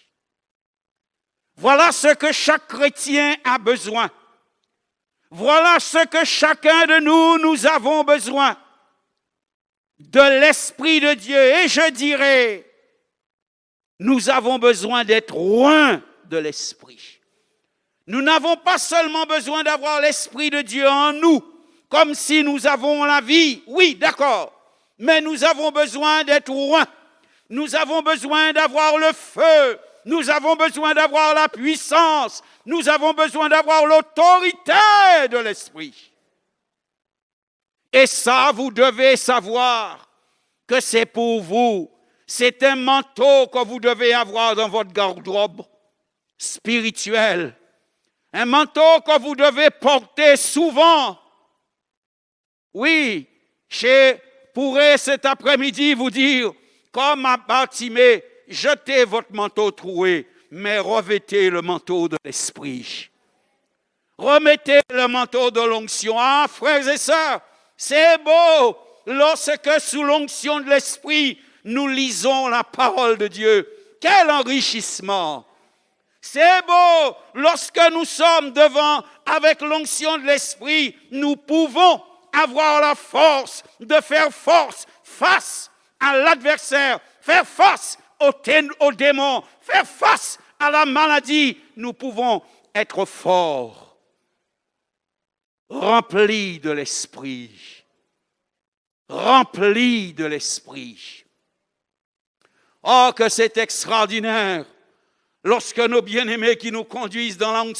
Voilà ce que chaque chrétien a besoin. Voilà ce que chacun de nous avons besoin. De l'Esprit de Dieu. Et je dirais, nous avons besoin d'être loin de l'Esprit. Nous n'avons pas seulement besoin d'avoir l'Esprit de Dieu en nous, comme si nous avons la vie. Oui, d'accord. Mais nous avons besoin d'être loin. Nous avons besoin d'avoir le feu. Nous avons besoin d'avoir la puissance. Nous avons besoin d'avoir l'autorité de l'Esprit. Et ça, vous devez savoir que c'est pour vous. C'est un manteau que vous devez avoir dans votre garde-robe spirituelle. Un manteau que vous devez porter souvent. Oui, je pourrais cet après-midi vous dire, comme à Bartimée, jetez votre manteau troué, mais revêtez le manteau de l'Esprit. Remettez le manteau de l'onction. Ah, frères et sœurs, c'est beau lorsque sous l'onction de l'Esprit, nous lisons la parole de Dieu. Quel enrichissement! C'est beau lorsque nous sommes devant, avec l'onction de l'Esprit, nous pouvons avoir la force de faire face à l'adversaire, faire face aux démons, faire face à la maladie. Nous pouvons être forts, remplis de l'Esprit, remplis de l'Esprit. Oh, que c'est extraordinaire! Lorsque nos bien-aimés qui nous conduisent dans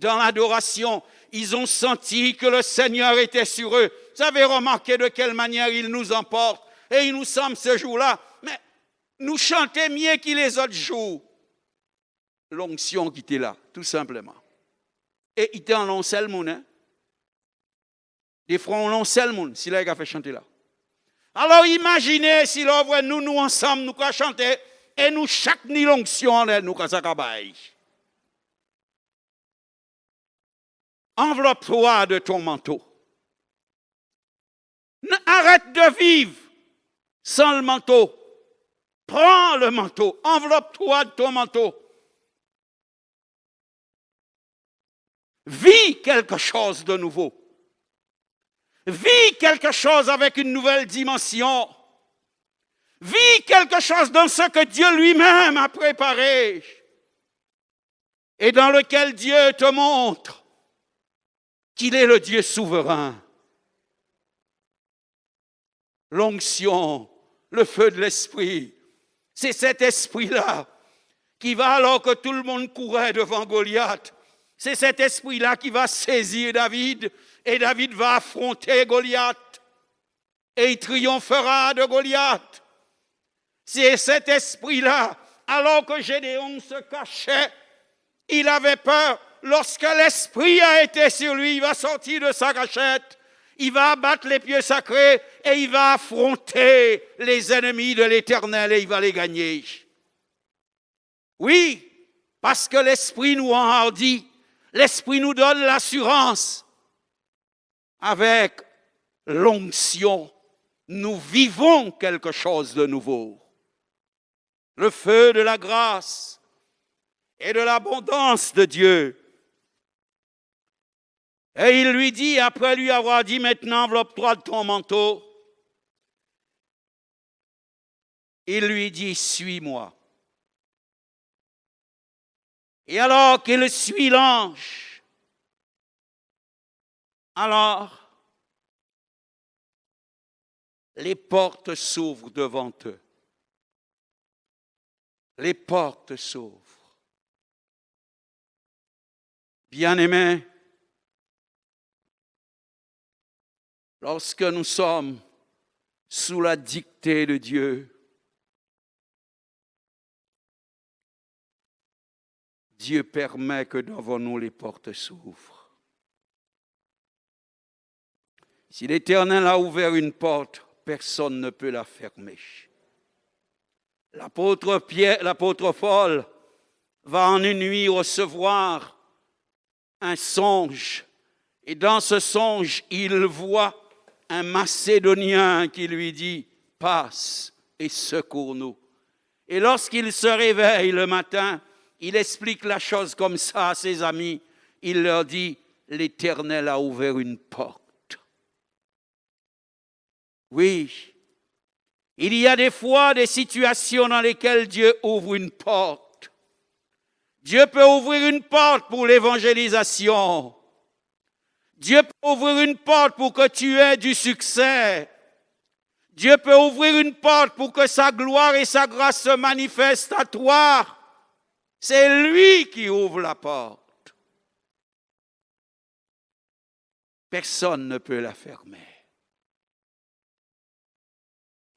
l'adoration, ils ont senti que le Seigneur était sur eux. Vous avez remarqué de quelle manière il nous emporte. Et il nous semble ce jour-là, mais nous chanter mieux qu'il les autres jours. L'onction qui était là, tout simplement. Et il était en long seul monde, hein? Des fois, en long seul monde, si là, il a fait chanter là. Alors imaginez si l'on voit nous ensemble, nous quoi chanter. et nous chaque ni l'onction en elle nous quand ça cabaye. Enveloppe-toi de ton manteau. Arrête de vivre sans le manteau. Prends le manteau, enveloppe-toi de ton manteau. Vis quelque chose de nouveau. Vis quelque chose avec une nouvelle dimension. Vis quelque chose dans ce que Dieu lui-même a préparé et dans lequel Dieu te montre qu'il est le Dieu souverain. L'onction, le feu de l'esprit, c'est cet esprit-là qui va, alors que tout le monde courait devant Goliath, c'est cet esprit-là qui va saisir David, et David va affronter Goliath, et il triomphera de Goliath. C'est cet esprit-là, alors que Gédéon se cachait, il avait peur. Lorsque l'esprit a été sur lui, il va sortir de sa cachette, il va abattre les pieux sacrés et il va affronter les ennemis de l'Éternel et il va les gagner. Oui, parce que l'esprit nous enhardit, l'esprit nous donne l'assurance. Avec l'onction, nous vivons quelque chose de nouveau. Le feu de la grâce et de l'abondance de Dieu. Et il lui dit, après lui avoir dit, maintenant enveloppe-toi de ton manteau, il lui dit, suis-moi. Et alors qu'il suit l'ange, alors les portes s'ouvrent devant eux. Les portes s'ouvrent. Bien-aimés, lorsque nous sommes sous la dictée de Dieu, Dieu permet que devant nous les portes s'ouvrent. Si l'Éternel a ouvert une porte, personne ne peut la fermer. L'apôtre Paul va en une nuit recevoir un songe. Et dans ce songe, il voit un Macédonien qui lui dit « Passe et secours-nous ». Et lorsqu'il se réveille le matin, il explique la chose comme ça à ses amis. Il leur dit « L'Éternel a ouvert une porte ». Oui, il y a des fois des situations dans lesquelles Dieu ouvre une porte. Dieu peut ouvrir une porte pour l'évangélisation. Dieu peut ouvrir une porte pour que tu aies du succès. Dieu peut ouvrir une porte pour que sa gloire et sa grâce se manifestent à toi. C'est lui qui ouvre la porte. Personne ne peut la fermer.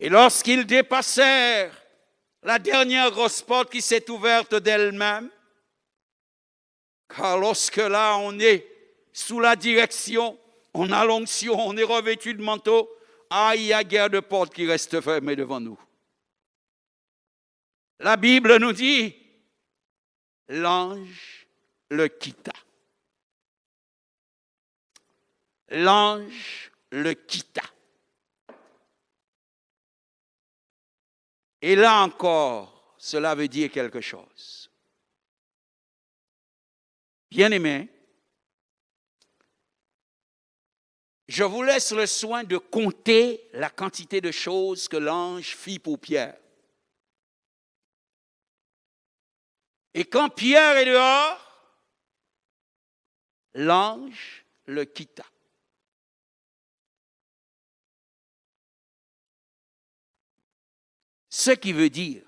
Et lorsqu'ils dépassèrent la dernière grosse porte qui s'est ouverte d'elle-même, car lorsque là on est sous la direction, on a l'onction, on est revêtu de manteau, il y a guère de portes qui restent fermées devant nous. La Bible nous dit, l'ange le quitta. L'ange le quitta. Et là encore, cela veut dire quelque chose. Bien-aimés, je vous laisse le soin de compter la quantité de choses que l'ange fit pour Pierre. Et quand Pierre est dehors, l'ange le quitta. Ce qui veut dire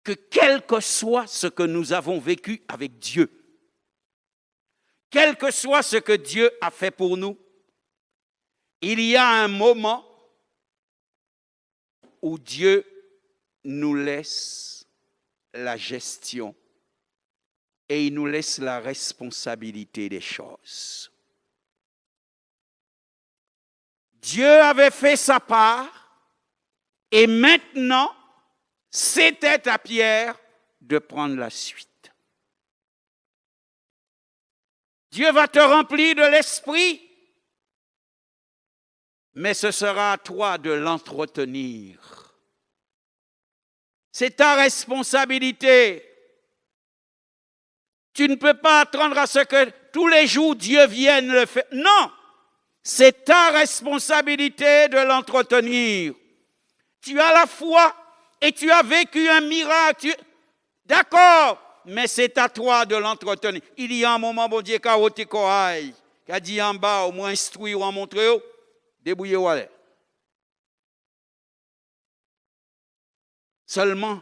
que quel que soit ce que nous avons vécu avec Dieu, quel que soit ce que Dieu a fait pour nous, il y a un moment où Dieu nous laisse la gestion et il nous laisse la responsabilité des choses. Dieu avait fait sa part et maintenant, C'était à Pierre de prendre la suite. Dieu va te remplir de l'esprit, mais ce sera à toi de l'entretenir. C'est ta responsabilité. Tu ne peux pas attendre à ce que tous les jours Dieu vienne le faire. Non, c'est ta responsabilité de l'entretenir. Tu as la foi et tu as vécu un miracle. D'accord, mais c'est à toi de l'entretenir. Il y a un moment, bon Dieu, qui a dit en bas, au moins instruire ou en montrer, débrouillez-vous. Seulement,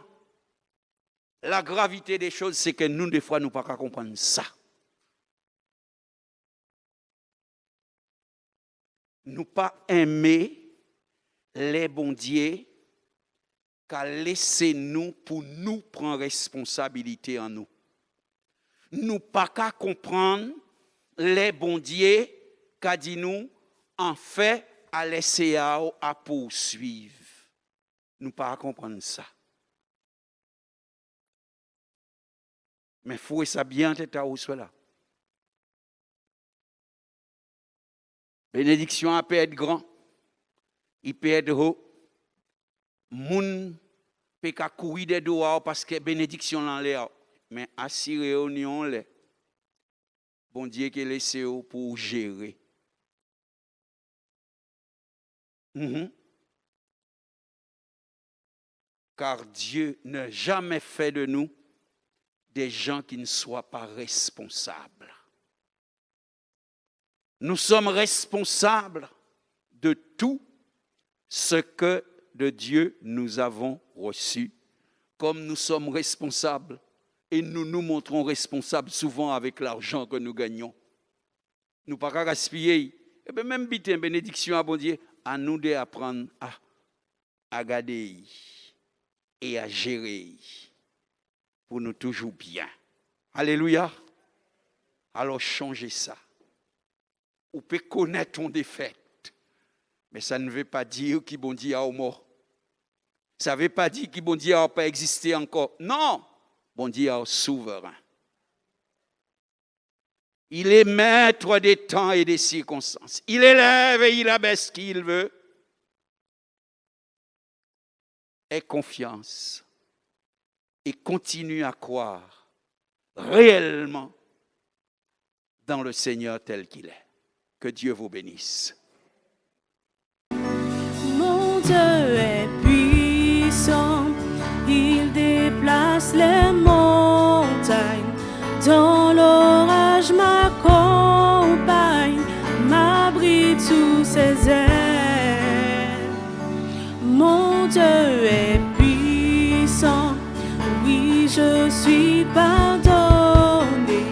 la gravité des choses, c'est que nous, des fois, nous ne pouvons pas comprendre ça. Nous pas aimer les bons dieux qu'à laisser nous pour nous prendre responsabilité en nous. Nous pas qu'à comprendre les bons dieux qu'a dit nous en fait à laisser à poursuivre. Nous pas à comprendre ça. Mais il faut ça bien tête à là. Bénédiction peut être grand, il peut être haut. Moun peut courir des doigts parce que bénédiction l'en l'air. Mais assurez-vous on l'est. Bon Dieu qui laisse pour gérer. Car Dieu n'a jamais fait de nous des gens qui ne soient pas responsables. Nous sommes responsables de tout ce que de Dieu nous avons reçu, comme nous sommes responsables et nous nous montrons responsables souvent avec l'argent que nous gagnons. Nous ne pouvons pas gaspiller. Et bien même une bénédiction à bon Dieu, à nous d'apprendre à garder et à gérer pour nous toujours bien. Alléluia. Alors changez ça. Ou peut connaître ton défaite. Mais ça ne veut pas dire qu'il bon Dieu a mort. Ça ne veut pas dire qu'il bon Dieu n'a pas existé encore. Non, bon Dieu est souverain. Il est maître des temps et des circonstances. Il élève et il abaisse qui il veut. Aie confiance et continue à croire réellement dans le Seigneur tel qu'il est. Que Dieu vous bénisse. Mon Dieu est puissant, il déplace les montagnes. Dans l'orage m'accompagne, m'abrite sous ses ailes. Mon Dieu est puissant, oui je suis pardonné.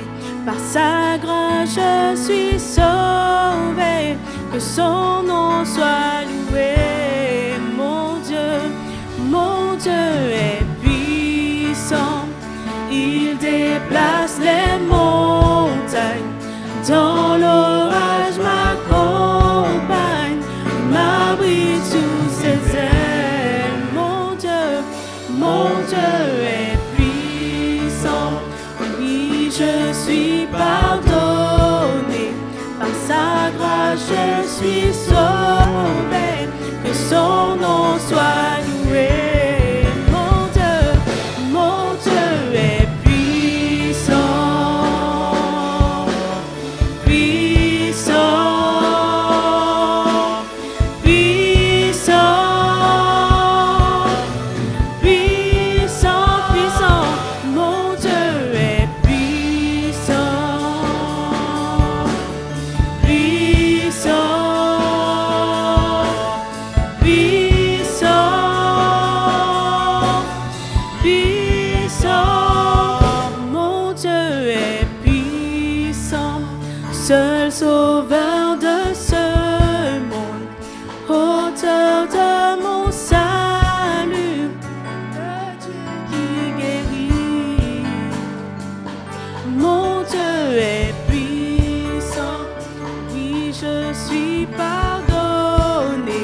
Par sa grâce je suis sauvé, que son nom soit loué. Mon Dieu est puissant, il déplace les montagnes. Dans l'orage m'accompagne, m'abrite sous ses ailes. Mon Dieu est puissant, oui je suis pardonné. Par sa grâce je suis sauvé, que son nom soit loué. Mon Dieu est puissant, puissant, puissant, puissant, puissant. Mon Dieu est puissant, puissant, puissant, puissant. Mon Dieu est puissant, seul sauveur de ce monde, auteur de mon salut, le Dieu qui guérit. Mon Dieu est puissant, oui je suis pardonné.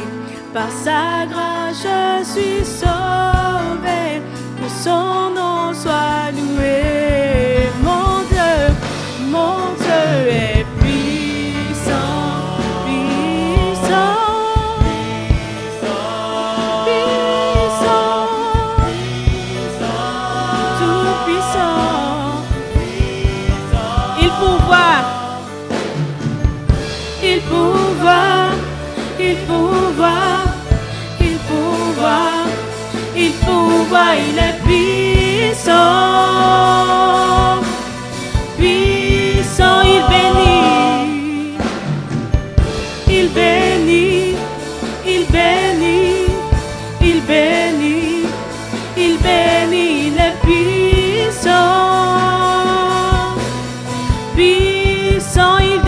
Par sa grâce je suis sauvé, que son nom soit loué. Mon Dieu est puissant, puissant, puissant, tout puissant. Il pourvoit, il pourvoit, il pourvoit, il pourvoit, il pourvoit, il est puissant, puissant, il bénit, il bénit, il bénit, il bénit, il bénit, il est puissant, puissant, il